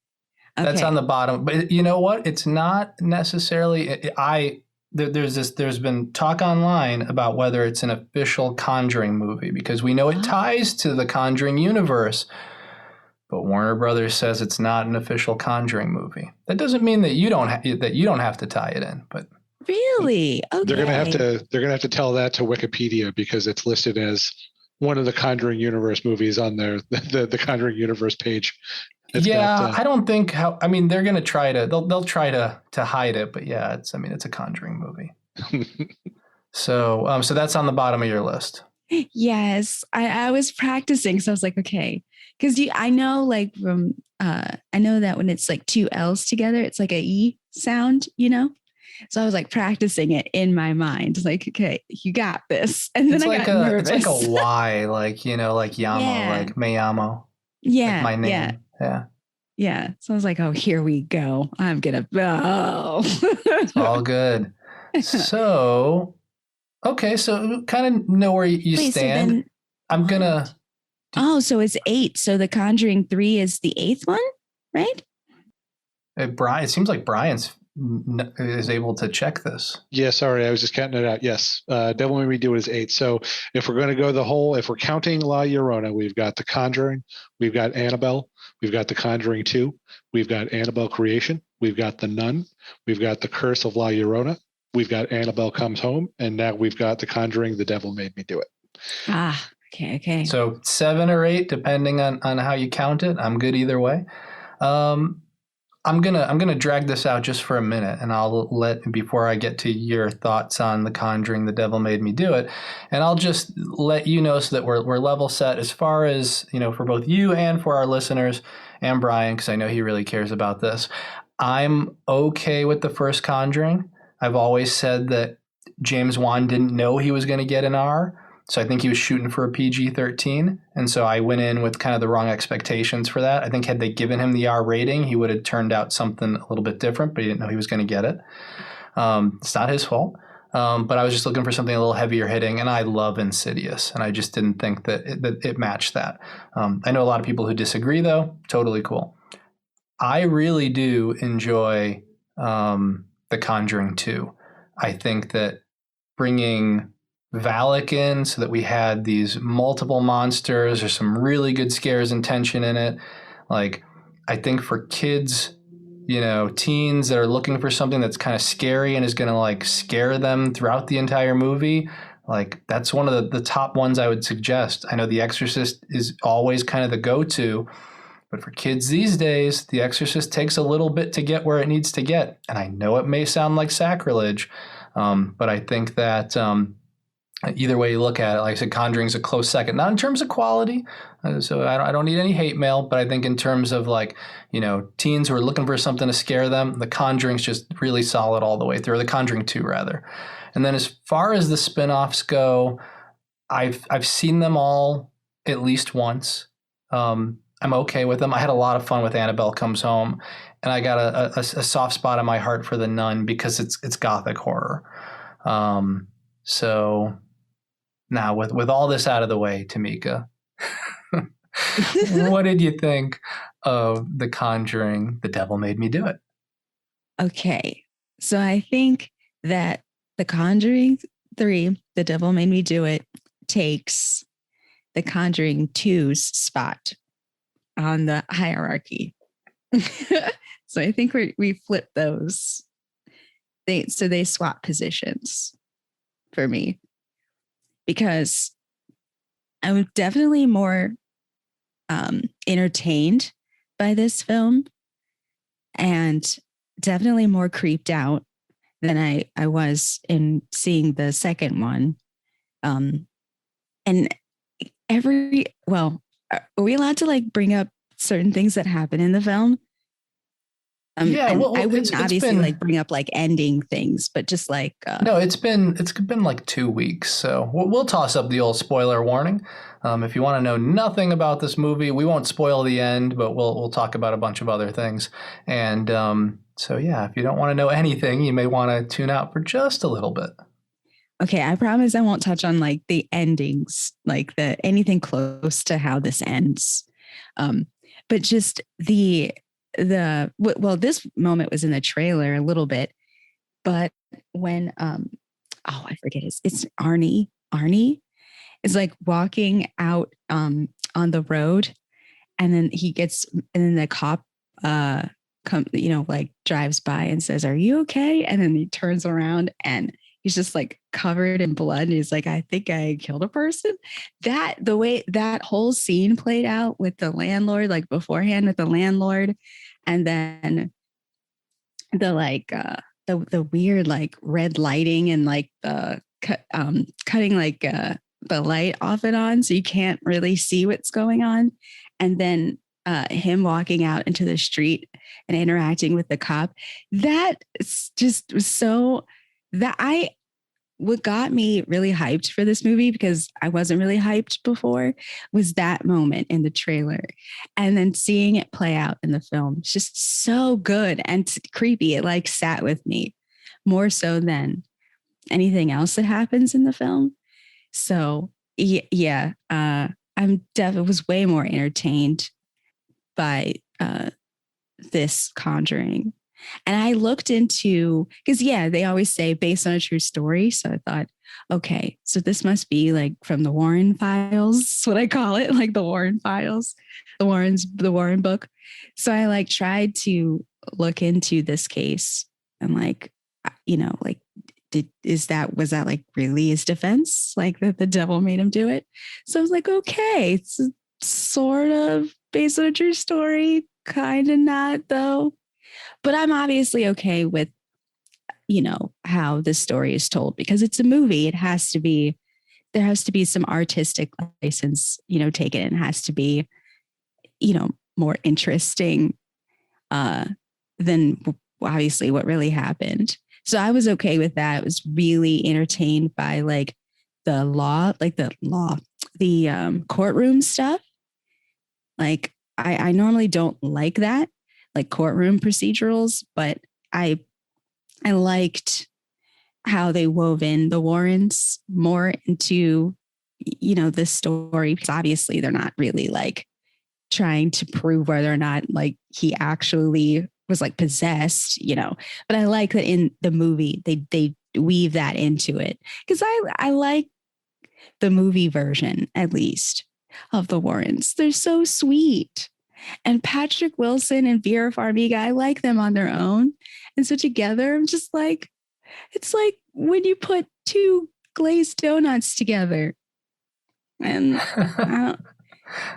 that's on the bottom. But you know what? It's not necessarily. There's been talk online about whether it's an official Conjuring movie because we know it ties to the Conjuring universe. But Warner Brothers says it's not an official Conjuring movie. That doesn't mean that you don't have to tie it in. But really, okay, they're gonna have to tell that to Wikipedia because it's listed as one of the Conjuring universe movies on the Conjuring universe page. I don't think they're gonna try to they'll try to hide it, but yeah, it's a Conjuring movie. So that's on the bottom of your list. Yes, I was practicing, so I was like, okay, because I know like from I know that when it's like two L's together, it's like a E sound, So I was like practicing it in my mind, like, okay, you got this, and then I got nervous. It's like a Y, like like Yamo, like Mayamo. Yeah, like my name. Yeah. So I was like, oh, here we go. I'm gonna. Oh, it's all good. So. Okay, so kind of know where you stand. So I'm gonna. So it's 8. So The Conjuring 3 is the 8th one, right? It seems like Brian's is able to check this. Yeah, sorry, I was just counting it out. Yes, Devil Made Me Do It is 8. So if we're going to go if we're counting La Llorona, we've got The Conjuring, we've got Annabelle, we've got The Conjuring 2, we've got Annabelle Creation, we've got The Nun, we've got The Curse of La Llorona, we've got Annabelle Comes Home, and now we've got The Conjuring, The Devil Made Me Do It. Okay. So 7 or 8, depending on how you count it. I'm good either way. I'm gonna drag this out just for a minute, and I'll before I get to your thoughts on The Conjuring, The Devil Made Me Do It, and I'll just let you know so that we're level set as far as for both you and for our listeners and Brian, because I know he really cares about this. I'm okay with the first Conjuring. I've always said that James Wan didn't know he was going to get an R, so I think he was shooting for a PG-13, and so I went in with kind of the wrong expectations for that. I think had they given him the R rating, he would have turned out something a little bit different, but he didn't know he was going to get it. It's not his fault, but I was just looking for something a little heavier hitting, and I love Insidious, and I just didn't think that it matched that. I know a lot of people who disagree, though. Totally cool. I really do enjoy The Conjuring 2. I think that bringing Valak in so that we had these multiple monsters, there's some really good scares and tension in it. Like, I think for kids, teens that are looking for something that's kind of scary and is going to like scare them throughout the entire movie, like that's one of the top ones I would suggest. I know The Exorcist is always kind of the go-to, but for kids these days, The Exorcist takes a little bit to get where it needs to get. And I know it may sound like sacrilege, but I think that either way you look at it, like I said, Conjuring's a close second. Not in terms of quality, so I don't need any hate mail, but I think in terms of like, teens who are looking for something to scare them, The Conjuring's just really solid all the way through, or The Conjuring 2 rather. And then as far as the spin-offs go, I've seen them all at least once. I'm okay with them. I had a lot of fun with Annabelle Comes Home, and I got a soft spot in my heart for The Nun because it's gothic horror. So now with all this out of the way, Tamika, what did you think of The Conjuring, The Devil Made Me Do It? Okay. So I think that The Conjuring 3, The Devil Made Me Do It, takes The Conjuring 2's spot on the hierarchy. So I think we flip those. They swap positions for me because I was definitely more entertained by this film and definitely more creeped out than I was in seeing the second one. And are we allowed to like bring up certain things that happen in the film? Yeah, And well, I it's wouldn't obviously been like bring up like ending things, but just like no, it's been like 2 weeks, so we'll toss up the old spoiler warning. If you want to know nothing about this movie, we won't spoil the end, but we'll talk about a bunch of other things. And so yeah, if you don't want to know anything, you may want to tune out for just a little bit. okay, I promise I won't touch on like the endings, like the anything close to how this ends. But just this moment was in the trailer a little bit, but when I forget it's Arnie. Arnie is like walking out on the road, and then the cop like drives by and says, "Are you okay?" And then he turns around and he's just like covered in blood, and he's like, "I think I killed a person." That the way that whole scene played out with the landlord, like beforehand with the landlord, and then the like the weird like red lighting and like the cutting like the light off and on so you can't really see what's going on, and then him walking out into the street and interacting with the cop. That just was so that I what got me really hyped for this movie, because I wasn't really hyped before, was that moment in the trailer. And then seeing it play out in the film, it's just so good and creepy. It like sat with me more so than anything else that happens in the film. So yeah, was way more entertained by this Conjuring. And I looked into, because yeah, they always say based on a true story. So I thought, okay, so this must be like from the Warren files. That's what I call it, like the Warren files, the Warren book. So I like tried to look into this case and like, like was that like really his defense? Like that the devil made him do it? So I was like, okay, it's sort of based on a true story, kind of not though. But I'm obviously okay with, how this story is told because it's a movie. There has to be some artistic license, taken. It has to be, more interesting than obviously what really happened. So I was okay with that. I was really entertained by like the courtroom stuff. Like I normally don't like that, like courtroom procedurals, but I liked how they wove in the Warrens more into, this story, because obviously they're not really like trying to prove whether or not like he actually was like possessed, But I like that in the movie they weave that into it, because I like the movie version at least of the Warrens. They're so sweet. And Patrick Wilson and Vera Farmiga, I like them on their own. And so together, I'm just like, it's like when you put two glazed donuts together. And I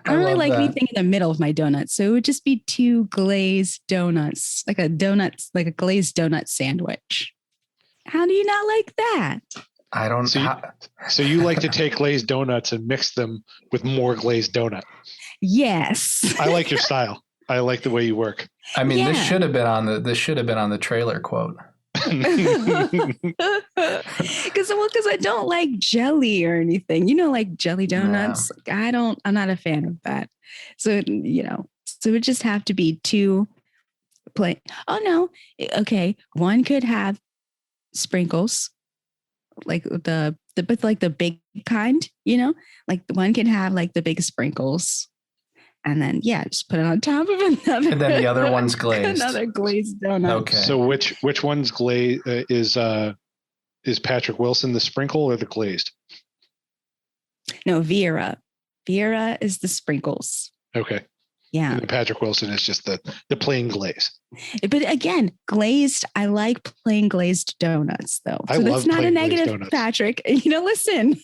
don't really like anything in the middle of my donuts. So it would just be two glazed donuts, like a glazed donut sandwich. How do you not like that? I don't. So you like to take glazed donuts and mix them with more glazed donut? Yes. I like your style. I like the way you work. I mean, this should have been on the trailer quote. Because I don't like jelly or anything, like jelly donuts. No. I'm not a fan of that. So so it would just have to be two plain. Oh no, okay. One could have sprinkles, like but like the big kind, like one can have like the big sprinkles. And then, just put it on top of another. And then the other one's glazed. Another glazed donut. Okay. So which one's glazed? Is Patrick Wilson the sprinkle or the glazed? No, Vera. Vera is the sprinkles. Okay. Yeah. And then Patrick Wilson is just the plain glaze. But again, glazed, I like plain glazed donuts though. I So that's love not a plain glazed negative, donuts. Patrick. Listen.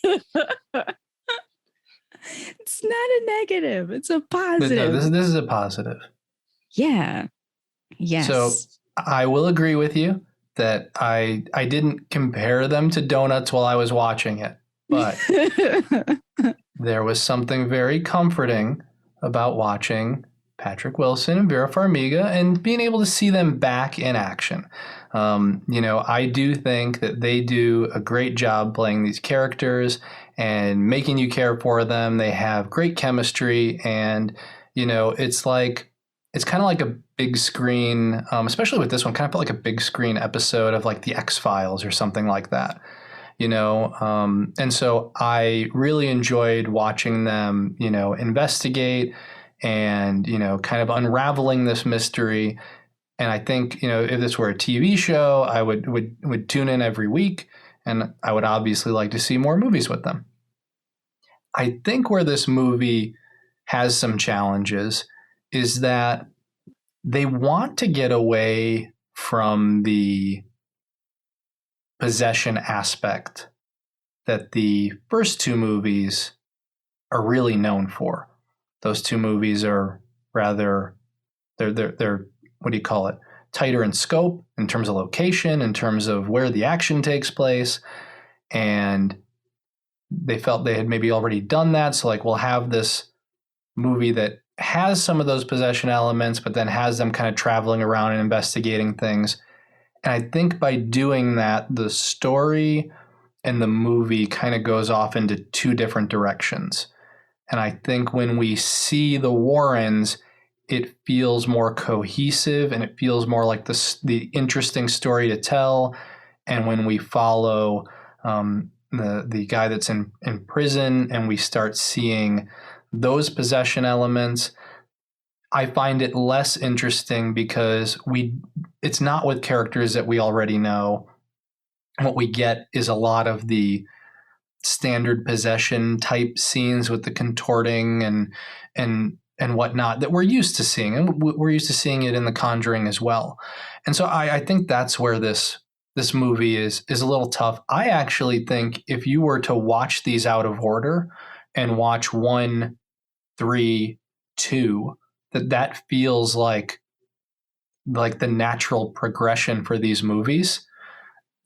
It's not a negative. It's a positive. No, this is a positive. Yeah. Yes. So I will agree with you that I didn't compare them to donuts while I was watching it, but there was something very comforting about watching Patrick Wilson and Vera Farmiga and being able to see them back in action. I do think that they do a great job playing these characters and making you care for them. They have great chemistry, and it's kind of like a big screen, especially with this one, kind of felt like a big screen episode of like the X-Files or something like that. And so I really enjoyed watching them, investigate and, kind of unraveling this mystery. And I think, if this were a TV show, I would tune in every week, and I would obviously like to see more movies with them. I think where this movie has some challenges is that they want to get away from the possession aspect that the first two movies are really known for. Those two movies are rather, they're what do you call it? Tighter in scope, in terms of location, in terms of where the action takes place. And they felt they had maybe already done that. So like, we'll have this movie that has some of those possession elements, but then has them kind of traveling around and investigating things. And I think by doing that, the story and the movie kind of goes off into two different directions. And I think when we see the Warrens, it feels more cohesive and it feels more like the interesting story to tell. And when we follow the guy that's in prison and we start seeing those possession elements, I find it less interesting because it's not with characters that we already know. What we get is a lot of the standard possession type scenes with the contorting and whatnot that we're used to seeing, and we're used to seeing it in The Conjuring as well. And so I think that's where this movie is a little tough. I actually think if you were to watch these out of order and watch 1, 3, 2, that feels like the natural progression for these movies,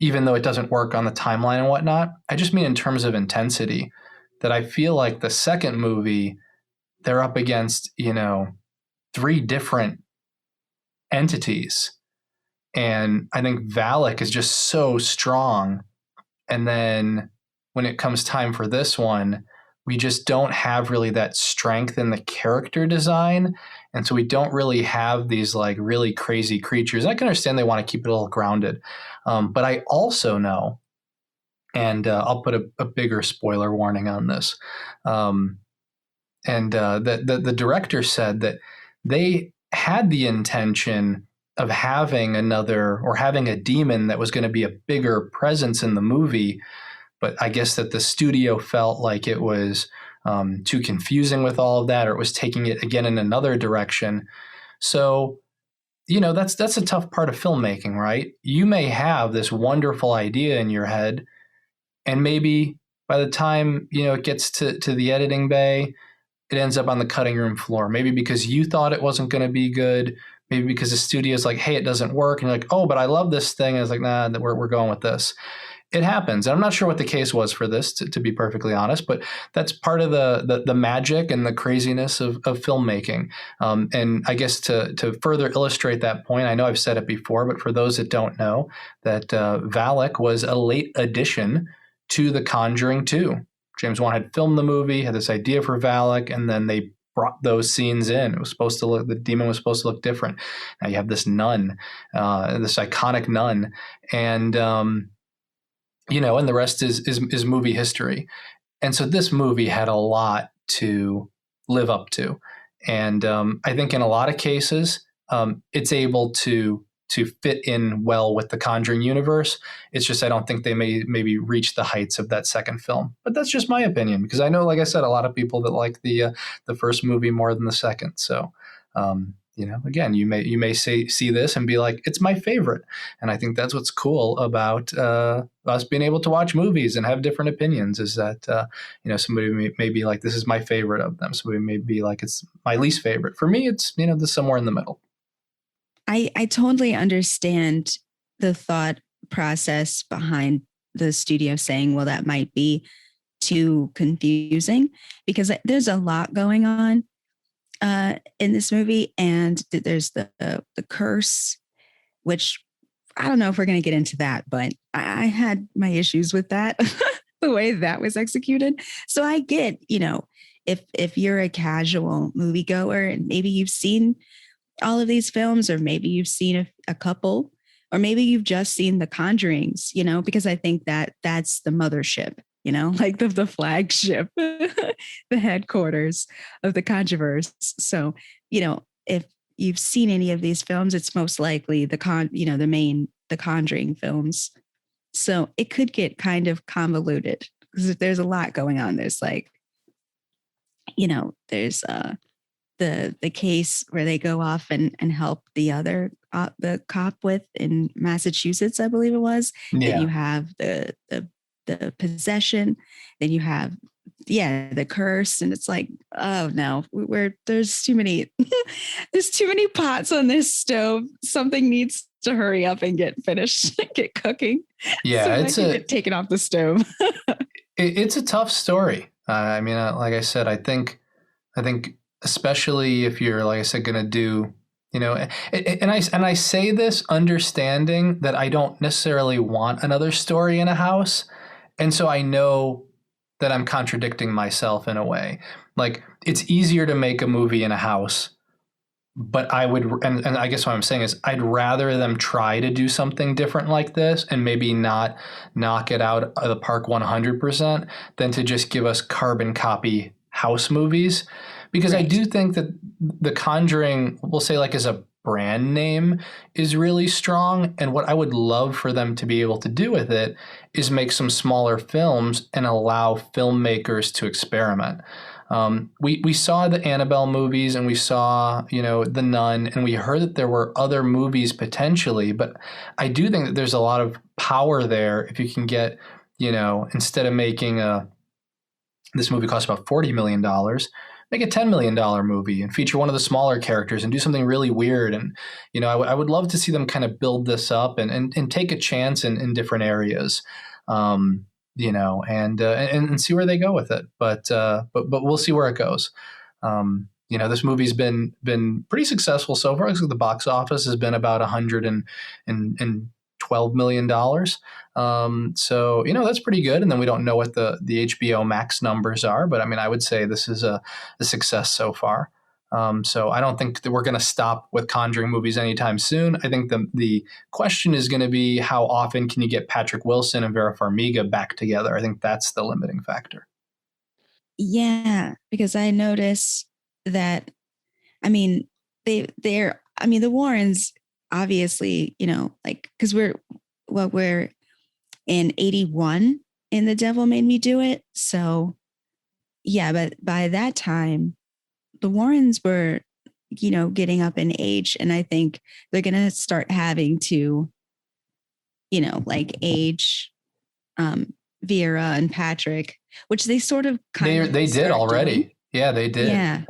even though it doesn't work on the timeline and whatnot. I just mean in terms of intensity, that I feel like the second movie, they're up against, 3 different entities. And I think Valak is just so strong. And then when it comes time for this one, we just don't have really that strength in the character design. And so we don't really have these like really crazy creatures. I can understand they want to keep it a little grounded. But I also know, and I'll put a bigger spoiler warning on this, the director said that they had the intention of having having a demon that was going to be a bigger presence in the movie. But I guess that the studio felt like it was too confusing with all of that, or it was taking it again in another direction. So, that's a tough part of filmmaking, right? You may have this wonderful idea in your head, and maybe by the time, it gets to the editing bay, it ends up on the cutting room floor. Maybe because you thought it wasn't going to be good. Maybe because the studio's like, hey, it doesn't work. And you're like, oh, but I love this thing. And it's like, nah, we're going with this. It happens. And I'm not sure what the case was for this, to be perfectly honest, but that's part of the magic and the craziness of filmmaking. And I guess to further illustrate that point, I know I've said it before, but for those that don't know, that Valak was a late addition to The Conjuring 2. James Wan had filmed the movie, had this idea for Valak, and then they brought those scenes in. It was supposed to look, the demon was supposed to look different. Now you have this nun, this iconic nun, and and the rest is movie history. And so this movie had a lot to live up to. And I think in a lot of cases, it's able to to fit in well with the Conjuring universe. It's just I don't think they maybe reach the heights of that second film. But that's just my opinion, because I know, like I said, a lot of people that like the first movie more than the second. So again, you may see this and be like, it's my favorite. And I think that's what's cool about us being able to watch movies and have different opinions, is that somebody may be like, this is my favorite of them. Somebody may be like, it's my least favorite. For me, it's this somewhere in the middle. I totally understand the thought process behind the studio saying, well, that might be too confusing, because there's a lot going on in this movie, and there's the curse, which I don't know if we're going to get into that, but I had my issues with that, the way that was executed. So I get, if you're a casual moviegoer and maybe you've seen all of these films, or maybe you've seen a couple, or maybe you've just seen the Conjurings, because I think that's the mothership, like the flagship, the headquarters of the Conjuverse. So, if you've seen any of these films, it's most likely the Conjuring films. So it could get kind of convoluted, because there's a lot going on. There's there's the case where they go off and help the cop with in Massachusetts, I believe it was. Yeah. Then you have the possession. Then you have the curse, and it's like, oh no, there's too many pots on this stove. Something needs to hurry up and get finished, get cooking. Yeah, so get taken off the stove. It's a tough story. Like I said, I think especially if you're, like I said, going to do, and I say this understanding that I don't necessarily want another story in a house. And so I know that I'm contradicting myself in a way. Like, it's easier to make a movie in a house, but I would, and I guess what I'm saying is I'd rather them try to do something different like this and maybe not knock it out of the park 100% than to just give us carbon copy house movies. Because right. I do think that The Conjuring, we'll say, like, as a brand name, is really strong. And what I would love for them to be able to do with it is make some smaller films and allow filmmakers to experiment. We saw the Annabelle movies, and we saw, The Nun, and we heard that there were other movies potentially. But I do think that there's a lot of power there if you can get, instead of making this movie costs about $40 million, make a $10 million movie and feature one of the smaller characters and do something really weird. And, I would love to see them kind of build this up and take a chance in different areas, and see where they go with it. But we'll see where it goes. This movie's been pretty successful so far. The box office has been about $112 million. So, that's pretty good. And then we don't know what the HBO Max numbers are, but I would say this is a success so far. So I don't think that we're going to stop with Conjuring movies anytime soon. I think the question is going to be, how often can you get Patrick Wilson and Vera Farmiga back together? I think that's the limiting factor. Yeah, because I notice that, the Warrens, obviously, because we're in 81 in The Devil Made Me Do It. So yeah, but by that time, the Warrens were, getting up in age, and I think they're going to start having to, age Vera and Patrick, which they sort of they did already. Doing. Yeah, they did. Yeah.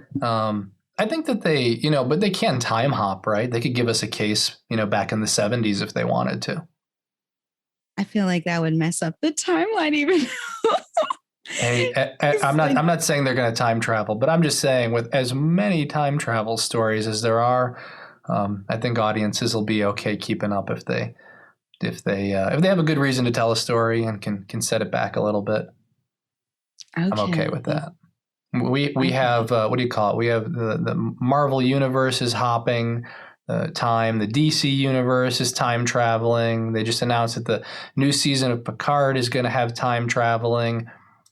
I think that they, but they can time hop, right? They could give us a case, back in the 70s if they wanted to. I feel like that would mess up the timeline even. Hey, I'm not saying they're going to time travel, but I'm just saying, with as many time travel stories as there are, I think audiences will be okay keeping up if they have a good reason to tell a story and can set it back a little bit. Okay. I'm okay with that. We have what do you call it? We have the Marvel universe is hopping time. The DC universe is time traveling. They just announced that the new season of Picard is going to have time traveling.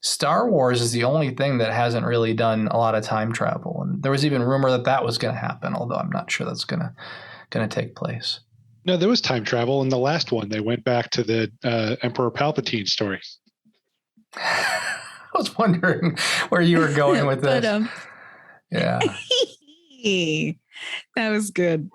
Star Wars is the only thing that hasn't really done a lot of time travel, and there was even rumor that was going to happen, although I'm not sure that's going to take place. No, there was time travel in the last one. They went back to the Emperor Palpatine story. I was wondering where you were going with But this. Yeah. that was good.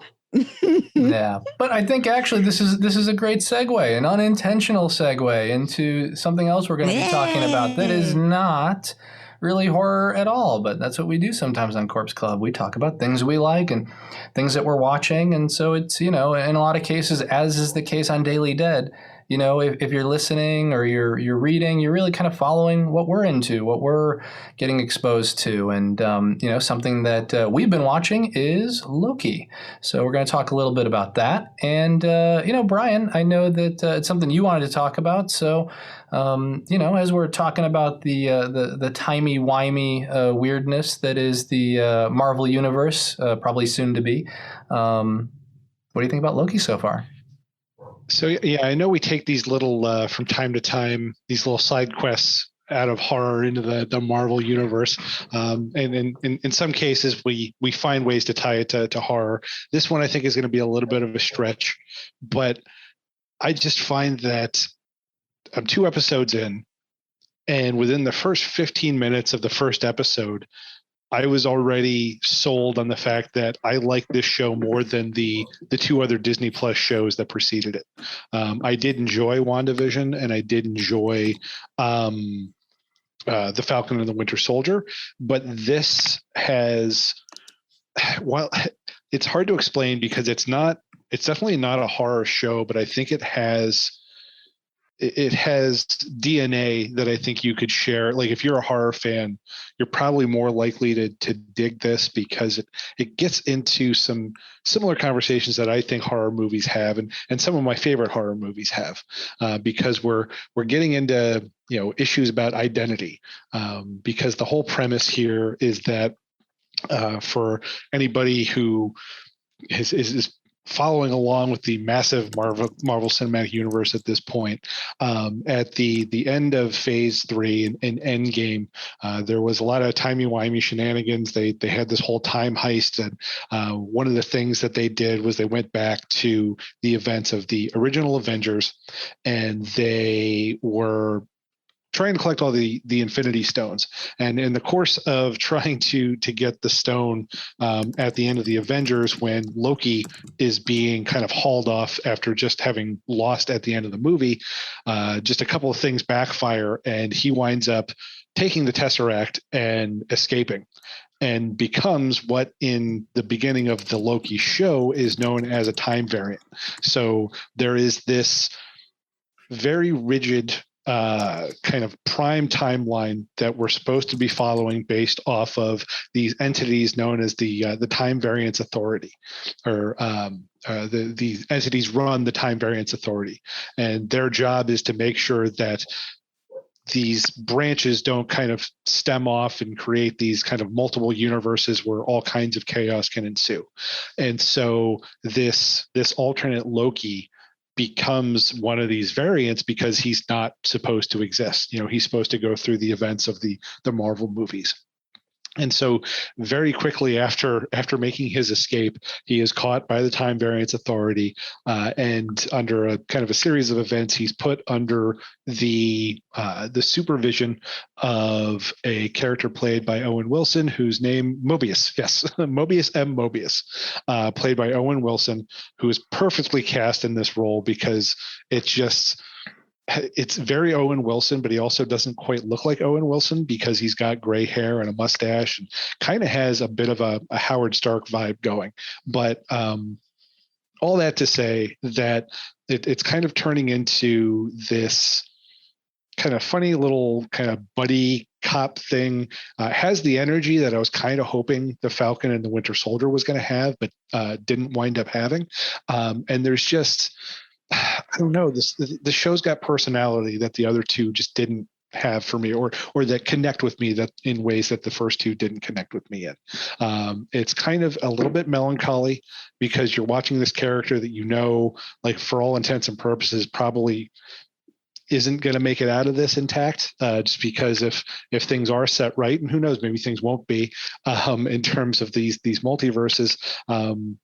Yeah, but I think actually this is a great segue, an unintentional segue into something else we're going to be talking about that is not really horror at all, but that's what we do sometimes on Corpse Club. We talk about things we like and things that we're watching, and so it's, in a lot of cases, as is the case on Daily Dead, if you're listening or you're reading, you're really kind of following what we're into, what we're getting exposed to, and something that we've been watching is Loki. So we're going to talk a little bit about that. And, Bryan, I know that it's something you wanted to talk about. So, as we're talking about the timey-wimey weirdness that is the Marvel Universe, probably soon to be, what do you think about Loki so far? So, yeah, I know we take these little, from time to time, these little side quests out of horror into the Marvel universe. And in some cases, we find ways to tie it to horror. This one, I think, is going to be a little bit of a stretch, but I just find that I'm 2 episodes in, and within the first 15 minutes of the first episode, I was already sold on the fact that I like this show more than the 2 other Disney Plus shows that preceded it. I did enjoy WandaVision, and I did enjoy The Falcon and the Winter Soldier, but this has, well, it's hard to explain because it's definitely not a horror show, but I think it has DNA that I think you could share. Like, if you're a horror fan, you're probably more likely to dig this because it gets into some similar conversations that I think horror movies have, and some of my favorite horror movies have, because we're getting into issues about identity, because the whole premise here is that for anybody who is following along with the massive Marvel Cinematic Universe at this point, at the end of Phase 3 in Endgame, there was a lot of timey-wimey shenanigans. They had this whole time heist, and one of the things that they did was they went back to the events of the original Avengers, and they were trying to collect all the Infinity Stones. And in the course of trying to get the stone, at the end of the Avengers, when Loki is being kind of hauled off after just having lost at the end of the movie, just a couple of things backfire, and he winds up taking the Tesseract and escaping, and becomes what in the beginning of the Loki show is known as a time variant. So there is this very rigid kind of prime timeline that we're supposed to be following based off of these entities known as the Time Variance Authority, or the entities run the Time Variance Authority, and their job is to make sure that these branches don't kind of stem off and create these kind of multiple universes where all kinds of chaos can ensue. And so this alternate Loki becomes one of these variants because he's not supposed to exist. He's supposed to go through the events of the Marvel movies. And so very quickly after making his escape, he is caught by the Time Variance Authority, and under a kind of a series of events, he's put under the supervision of a character played by Owen Wilson, whose name Mobius, yes, Mobius M. Mobius, played by Owen Wilson, who is perfectly cast in this role because it's very Owen Wilson, but he also doesn't quite look like Owen Wilson because he's got gray hair and a mustache and kind of has a bit of a Howard Stark vibe going. But all that to say that it's kind of turning into this kind of funny little kind of buddy cop thing. Has the energy that I was kind of hoping the Falcon and the Winter Soldier was going to have, but didn't wind up having. And there's just, I don't know, the show's got personality that the other two just didn't have for me, or that connect with me that in ways that the first two didn't connect with me in. It's kind of a little bit melancholy because you're watching this character that like for all intents and purposes probably isn't going to make it out of this intact, just because if things are set right, and who knows, maybe things won't be, in terms of these multiverses.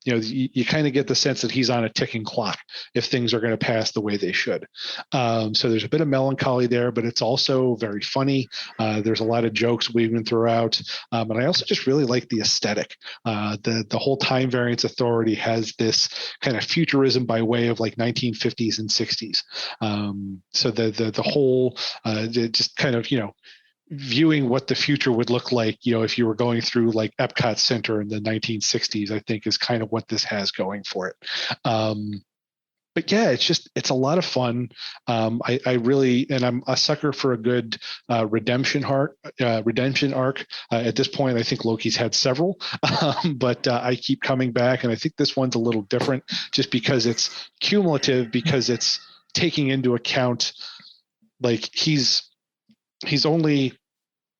You kind of get the sense that he's on a ticking clock if things are going to pass the way they should. So there's a bit of melancholy there, but it's also very funny. There's a lot of jokes weaving throughout, and I also just really like the aesthetic. The whole Time Variance Authority has this kind of futurism by way of like 1950s and 60s. So the whole just kind of viewing what the future would look like, if you were going through like Epcot Center in the 1960s, I think is kind of what this has going for it. But yeah, it's a lot of fun. I really, and I'm a sucker for a good redemption arc. At this point, I think Loki's had several, but I keep coming back, and I think this one's a little different, just because it's cumulative, because it's taking into account, like he's only.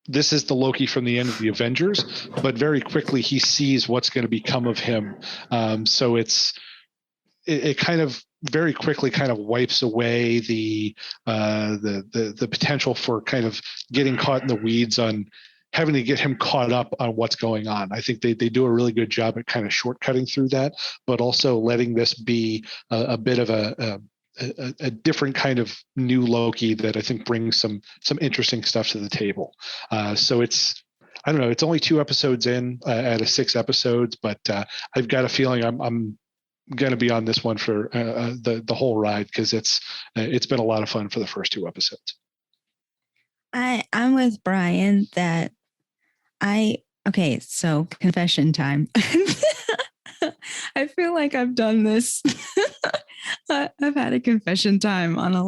This is the Loki from the end of the Avengers, but very quickly he sees what's going to become of him. So it kind of very quickly kind of wipes away the potential for kind of getting caught in the weeds on having to get him caught up on what's going on. I think they do a really good job at kind of shortcutting through that, but also letting this be a bit of a different kind of new Loki that I think brings some interesting stuff to the table. So I don't know, it's only 2 episodes in out of 6 episodes, but I've got a feeling I'm going to be on this one for the whole ride, because it's been a lot of fun for the first 2 episodes. I'm with Bryan that okay, so confession time. I feel like I've done this. I've had a confession time on a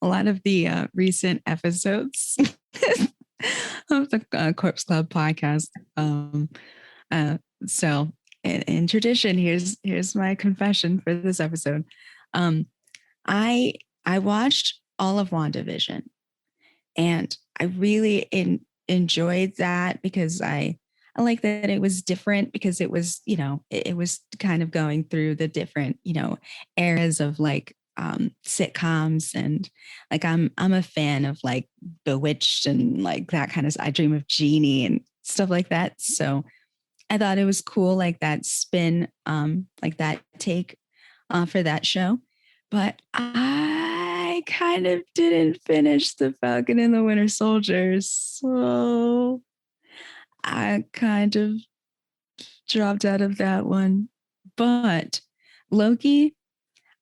lot of the recent episodes of the Corpse Club podcast. So in tradition, here's my confession for this episode. I watched all of WandaVision, and I really enjoyed that, because I like that it was different, because it was, it was kind of going through the different, eras of like sitcoms, and like I'm a fan of like Bewitched and like that kind of, I Dream of Jeannie and stuff like that. So I thought it was cool, like that spin, like that take for that show. But I kind of didn't finish The Falcon and the Winter Soldier, so I kind of dropped out of that one. But Loki,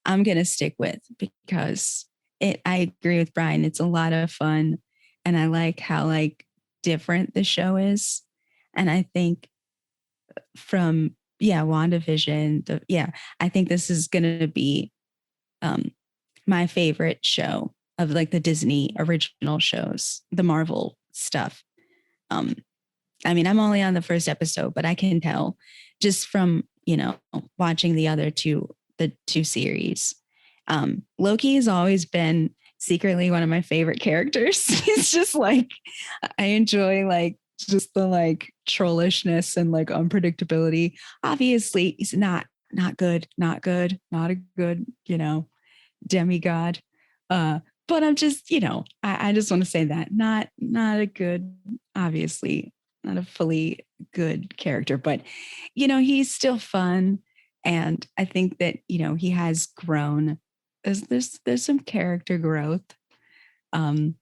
I'm going to stick with, because I agree with Bryan. It's a lot of fun, and I like how like different the show is. And I think from WandaVision, I think this is going to be my favorite show of like the Disney original shows, the Marvel stuff. I mean, I'm only on the first episode, but I can tell just from, watching the two series. Loki has always been secretly one of my favorite characters. He's just like, I enjoy like just the like trollishness and like unpredictability. Obviously, he's not a good, demigod. But I'm just, I just want to say that not a good, obviously not a fully good character, but he's still fun. And I think that, he has grown. There's some character growth. And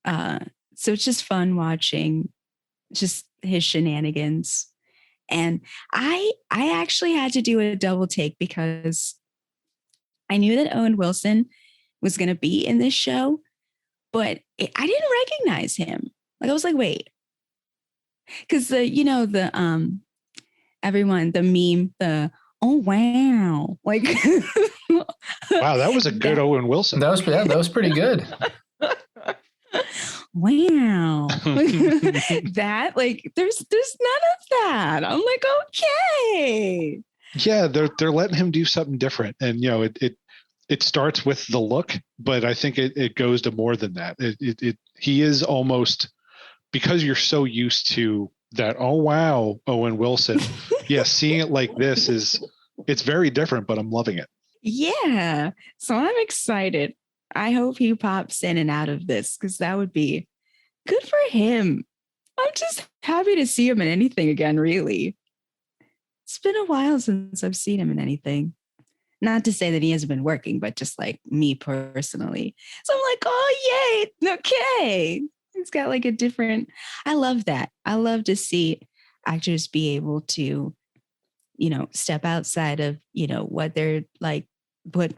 so it's just fun watching just his shenanigans. And I actually had to do a double take, because I knew that Owen Wilson was going to be in this show, but I didn't recognize him. Like, I was like, wait, because everyone, the meme, oh wow, like wow, that was a good Owen Wilson. That was pretty good. Wow. That, like, there's none of that. I'm like, okay. Yeah, they're letting him do something different, and it starts with the look, but I think it goes to more than that. He is almost, because you're so used to that, oh wow, Owen Wilson. Yeah, seeing it like this it's very different, but I'm loving it. Yeah. So I'm excited. I hope he pops in and out of this because that would be good for him. I'm just happy to see him in anything again, really. It's been a while since I've seen him in anything. Not to say that he hasn't been working, but just like me personally. So I'm like, oh, yay. Okay. He's got like a different, I love that. I love to see actors be able to, step outside of, what they're like, what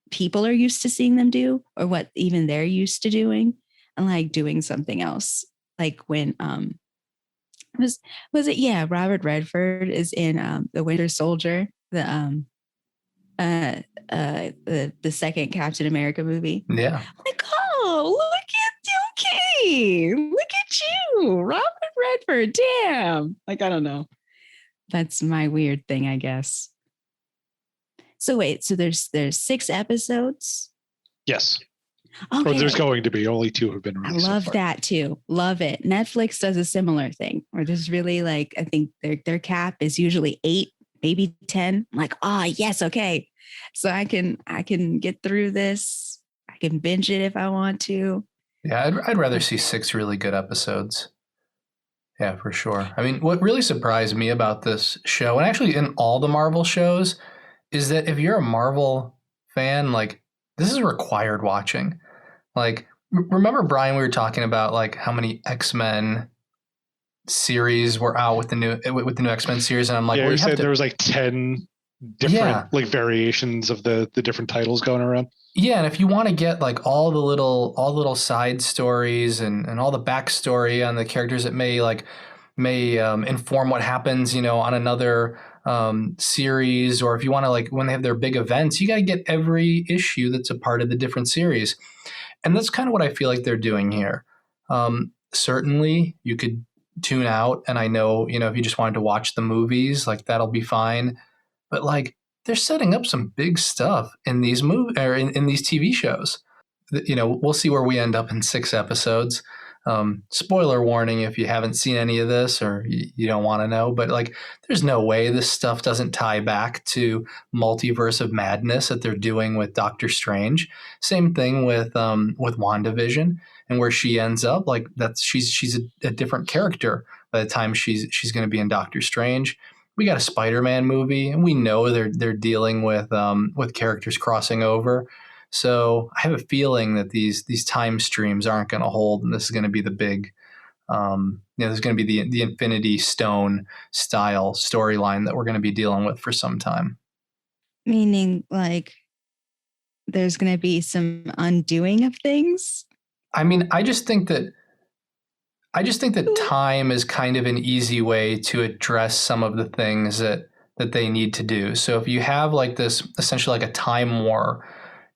people are used to seeing them do or what even they're used to doing and like doing something else. Like when, was it, yeah, Robert Redford is in The Winter Soldier, the second Captain America movie. Yeah. Like, oh, look at you, Robert Redford. Damn. Like, I don't know. That's my weird thing, I guess. So wait, so there's 6 episodes? Yes. Okay. Or there's going to be. Only 2 have been released. I love so far. that too. Love it. Netflix does a similar thing where there's really like, I think their cap is usually 8, maybe 10. I'm like, yes, okay. So I can get through this. I can binge it if I want to. Yeah, I'd rather see 6 really good episodes. Yeah, for sure. I mean, what really surprised me about this show, and actually in all the Marvel shows, is that if you're a Marvel fan, like, this is required watching. Like, remember, Brian, we were talking about like how many X-Men series were out with the new X-Men series, and I'm like, yeah, well, you said there was like 10 different like variations of the different titles going around. Yeah, and if you want to get like all the little side stories and all the backstory on the characters that may inform what happens, on another series, or if you want to, like, when they have their big events, you got to get every issue that's a part of the different series. And that's kind of what I feel like they're doing here. Certainly, you could tune out, and I know, if you just wanted to watch the movies, like, that'll be fine. But like, they're setting up some big stuff in these in these TV shows. We'll see where we end up in 6 episodes. Spoiler warning if you haven't seen any of this or you don't want to know, but like, there's no way this stuff doesn't tie back to Multiverse of Madness that they're doing with Doctor Strange. Same thing with WandaVision, and where she ends up, like, she's a different character by the time she's going to be in Doctor Strange. We got a Spider-Man movie, and we know they're dealing with characters crossing over. So I have a feeling that these time streams aren't going to hold, and this is going to be the big, there's going to be the Infinity Stone style storyline that we're going to be dealing with for some time. Meaning, like, there's going to be some undoing of things. I mean, I just think that time is kind of an easy way to address some of the things that they need to do. So if you have like this, essentially like a time war,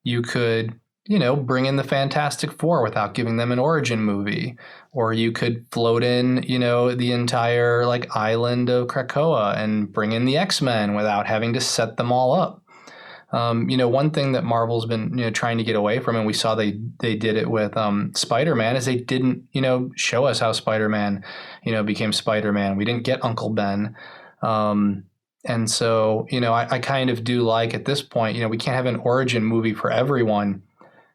you could, bring in the Fantastic Four without giving them an origin movie, or you could float in, the entire like island of Krakoa and bring in the X-Men without having to set them all up. One thing that Marvel's been, trying to get away from, and we saw they did it with Spider-Man, is they didn't, show us how Spider-Man, became Spider-Man. We didn't get Uncle Ben. And so, I kind of do like at this point, we can't have an origin movie for everyone.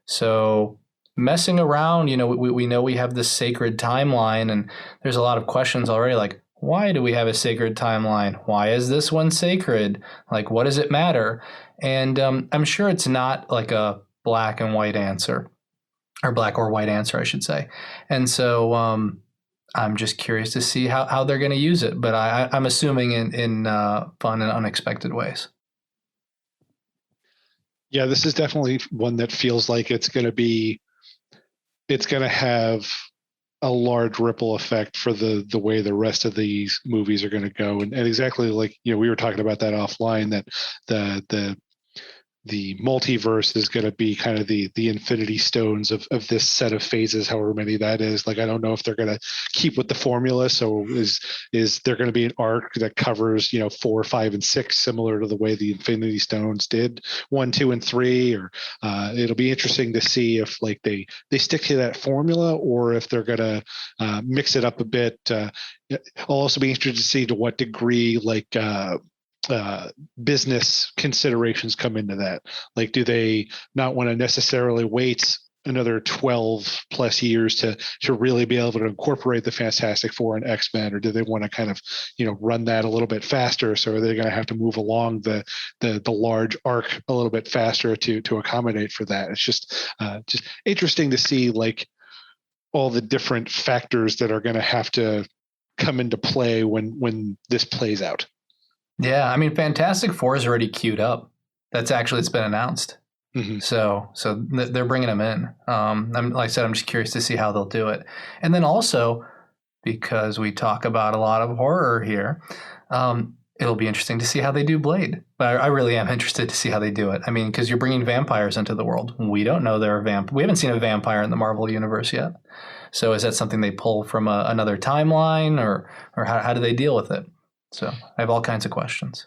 So messing around, we know we have this sacred timeline, and there's a lot of questions already, like, why do we have a sacred timeline? Why is this one sacred? Like, what does it matter? And I'm sure it's not like a black and white answer, or black or white answer, I should say. And so I'm just curious to see how they're going to use it. But I'm assuming in fun and unexpected ways. Yeah, this is definitely one that feels like it's going to have a large ripple effect for the way the rest of these movies are going to go. And exactly like, we were talking about that offline, that the multiverse is going to be kind of the infinity stones of this set of phases, however many that is. Like, I don't know if they're going to keep with the formula. So is there going to be an arc that covers, 4, 5, and 6, similar to the way the Infinity Stones did 1, 2, and 3, or it'll be interesting to see if like they stick to that formula, or if they're going to mix it up a bit. I'll also be interested to see to what degree, like, business considerations come into that? Like, do they not want to necessarily wait another 12 plus years to really be able to incorporate the Fantastic Four and X-Men, or do they want to kind of, run that a little bit faster? So are they going to have to move along the large arc a little bit faster to accommodate for that? It's just interesting to see, like, all the different factors that are going to have to come into play when this plays out. Yeah, I mean, Fantastic Four is already queued up. It's been announced. Mm-hmm. So they're bringing them in. Like I said, I'm just curious to see how they'll do it. And then also, because we talk about a lot of horror here, it'll be interesting to see how they do Blade. But I really am interested to see how they do it. I mean, because you're bringing vampires into the world. We don't know there are we haven't seen a vampire in the Marvel universe yet. So is that something they pull from another timeline, or how do they deal with it? So I have all kinds of questions.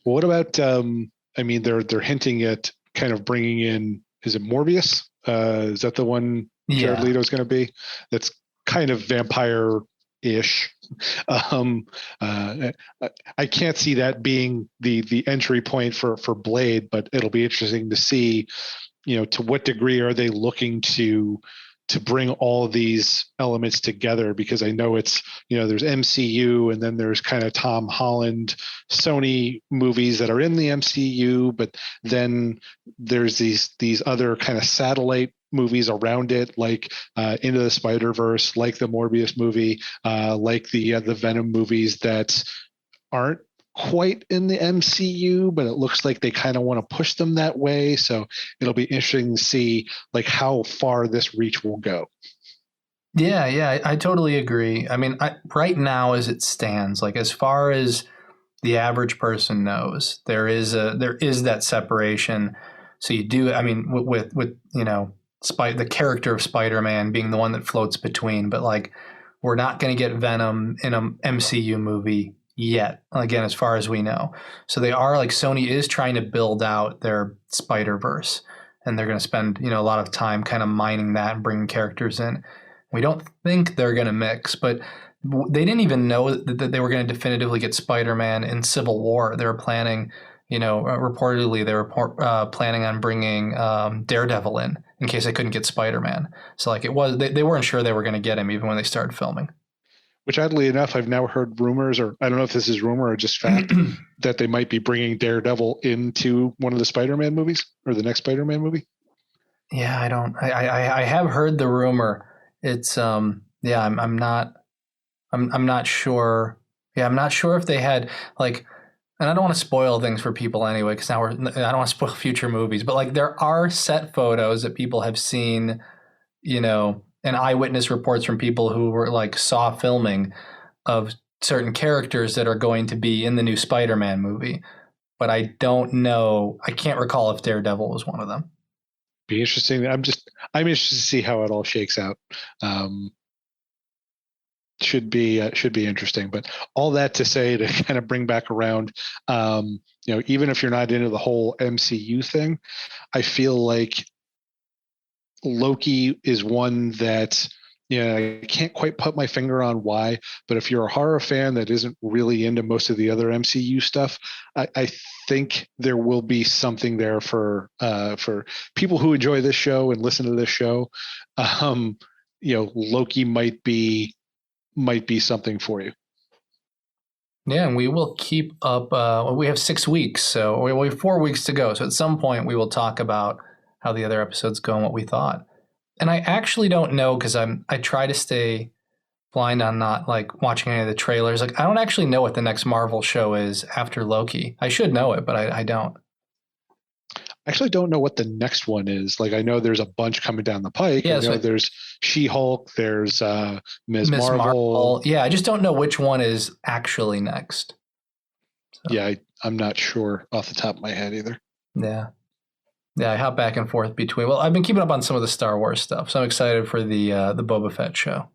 Well, what about? I mean, they're hinting at kind of bringing in. Is it Morbius? Is that the one Jared Leto's going to be? That's kind of vampire-ish. I can't see that being the entry point for Blade, but it'll be interesting to see, to what degree are they looking to bring all these elements together, because I know it's, there's MCU and then there's kind of Tom Holland, Sony movies that are in the MCU, but then there's these other kind of satellite movies around it, like Into the Spider-Verse, like the Morbius movie, like the Venom movies that aren't quite in the MCU, but it looks like they kind of want to push them that way. So it'll be interesting to see, like, how far this reach will go. Yeah, I totally agree. I mean, right now as it stands, like, as far as the average person knows, there is that separation. So you do, I mean, with the character of Spider-Man being the one that floats between, but, like, we're not going to get Venom in an MCU movie yet, again, as far as we know. So they are, like, Sony is trying to build out their Spider-Verse, and they're going to spend, a lot of time kind of mining that and bringing characters in. We don't think they're going to mix, but they didn't even know that they were going to definitively get Spider-Man in Civil War. They were planning, reportedly they were planning on bringing Daredevil in case they couldn't get Spider-Man. So, like, they weren't sure they were going to get him even when they started filming. Which, oddly enough, I've now heard rumors, or I don't know if this is rumor or just fact, that they might be bringing Daredevil into one of the Spider-Man movies, or the next Spider-Man movie. Yeah, I have heard the rumor. It's I'm not sure. Yeah, I'm not sure if they had, like, and I don't want to spoil things for people anyway, because I don't want to spoil future movies, but, like, there are set photos that people have seen, and eyewitness reports from people who were, like, saw filming of certain characters that are going to be in the new Spider-Man movie. But I don't know. I can't recall if Daredevil was one of them. Be interesting. I'm interested to see how it all shakes out. Should be interesting. But all that to say, to kind of bring back around, even if you're not into the whole MCU thing, I feel like Loki is one that, I can't quite put my finger on why, but if you're a horror fan that isn't really into most of the other MCU stuff, I think there will be something there for people who enjoy this show and listen to this show. Loki might be something for you. Yeah, and we will keep up. We have 6 weeks, so we have 4 weeks to go. So at some point, we will talk about how the other episodes go and what we thought. And I actually don't know, because I try to stay blind on not, like, watching any of the trailers. Like, I don't actually know what the next Marvel show is after Loki. I should know it, but I don't. I actually don't know what the next one is. Like, I know there's a bunch coming down the pike. Yeah, I know there's She-Hulk, there's Ms. Marvel. Yeah, I just don't know which one is actually next. So. Yeah, I'm not sure off the top of my head either. Yeah, I hop back and forth between. Well, I've been keeping up on some of the Star Wars stuff, so I'm excited for the Boba Fett show.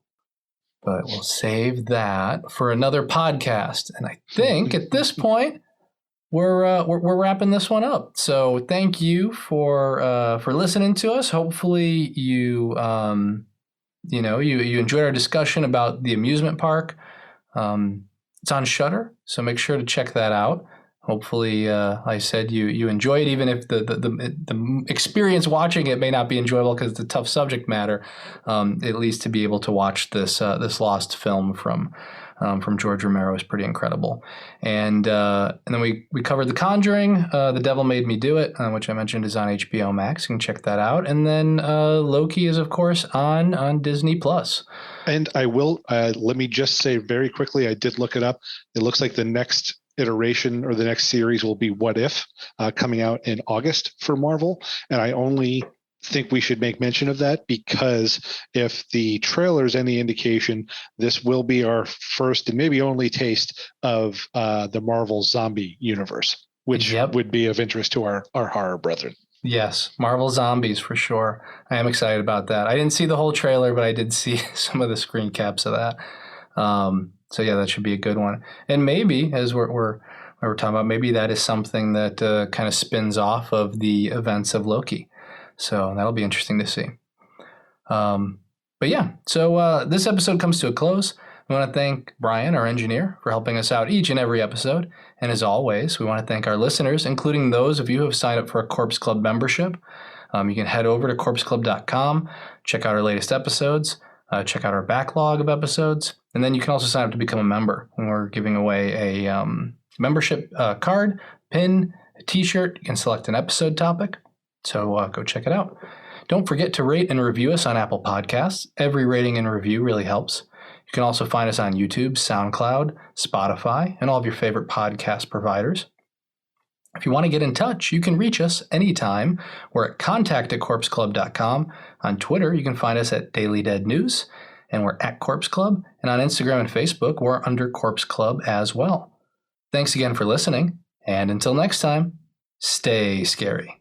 But we'll save that for another podcast. And I think at this point we're wrapping this one up. So thank you for listening to us. Hopefully you enjoyed our discussion about the amusement park. It's on Shudder, so make sure to check that out. Hopefully, I said you enjoy it, even if the experience watching it may not be enjoyable because it's a tough subject matter. At least to be able to watch this lost film from George Romero is pretty incredible. And then we covered The Conjuring, The Devil Made Me Do It, which I mentioned is on HBO Max. You can check that out. And then Loki is, of course, on Disney Plus. And I will let me just say very quickly, I did look it up. It looks like the next iteration or the next series will be What If, coming out in August for Marvel. And I only think we should make mention of that because if the trailer is any indication, this will be our first and maybe only taste of the Marvel zombie universe, which would be of interest to our horror brethren. Yes, Marvel Zombies for sure. I am excited about that. I didn't see the whole trailer, but I did see some of the screen caps of that. So yeah, that should be a good one. And maybe, as we're talking about, maybe that is something that kind of spins off of the events of Loki. So that'll be interesting to see. But yeah, so this episode comes to a close. We want to thank Bryan, our engineer, for helping us out each and every episode. And as always, we want to thank our listeners, including those of you who have signed up for a Corpse Club membership. You can head over to corpseclub.com, check out our latest episodes, check out our backlog of episodes, and then you can also sign up to become a member. And we're giving away a membership card, pin, a t-shirt. You can select an episode topic. So go check it out. Don't forget to rate and review us on Apple Podcasts. Every rating and review really helps. You can also find us on YouTube, SoundCloud, Spotify, and all of your favorite podcast providers. If you want to get in touch, you can reach us anytime. We're at contact@corpseclub.com. On Twitter, you can find us at Daily Dead News, and we're at Corpse Club. And on Instagram and Facebook, we're under Corpse Club as well. Thanks again for listening, and until next time, stay scary.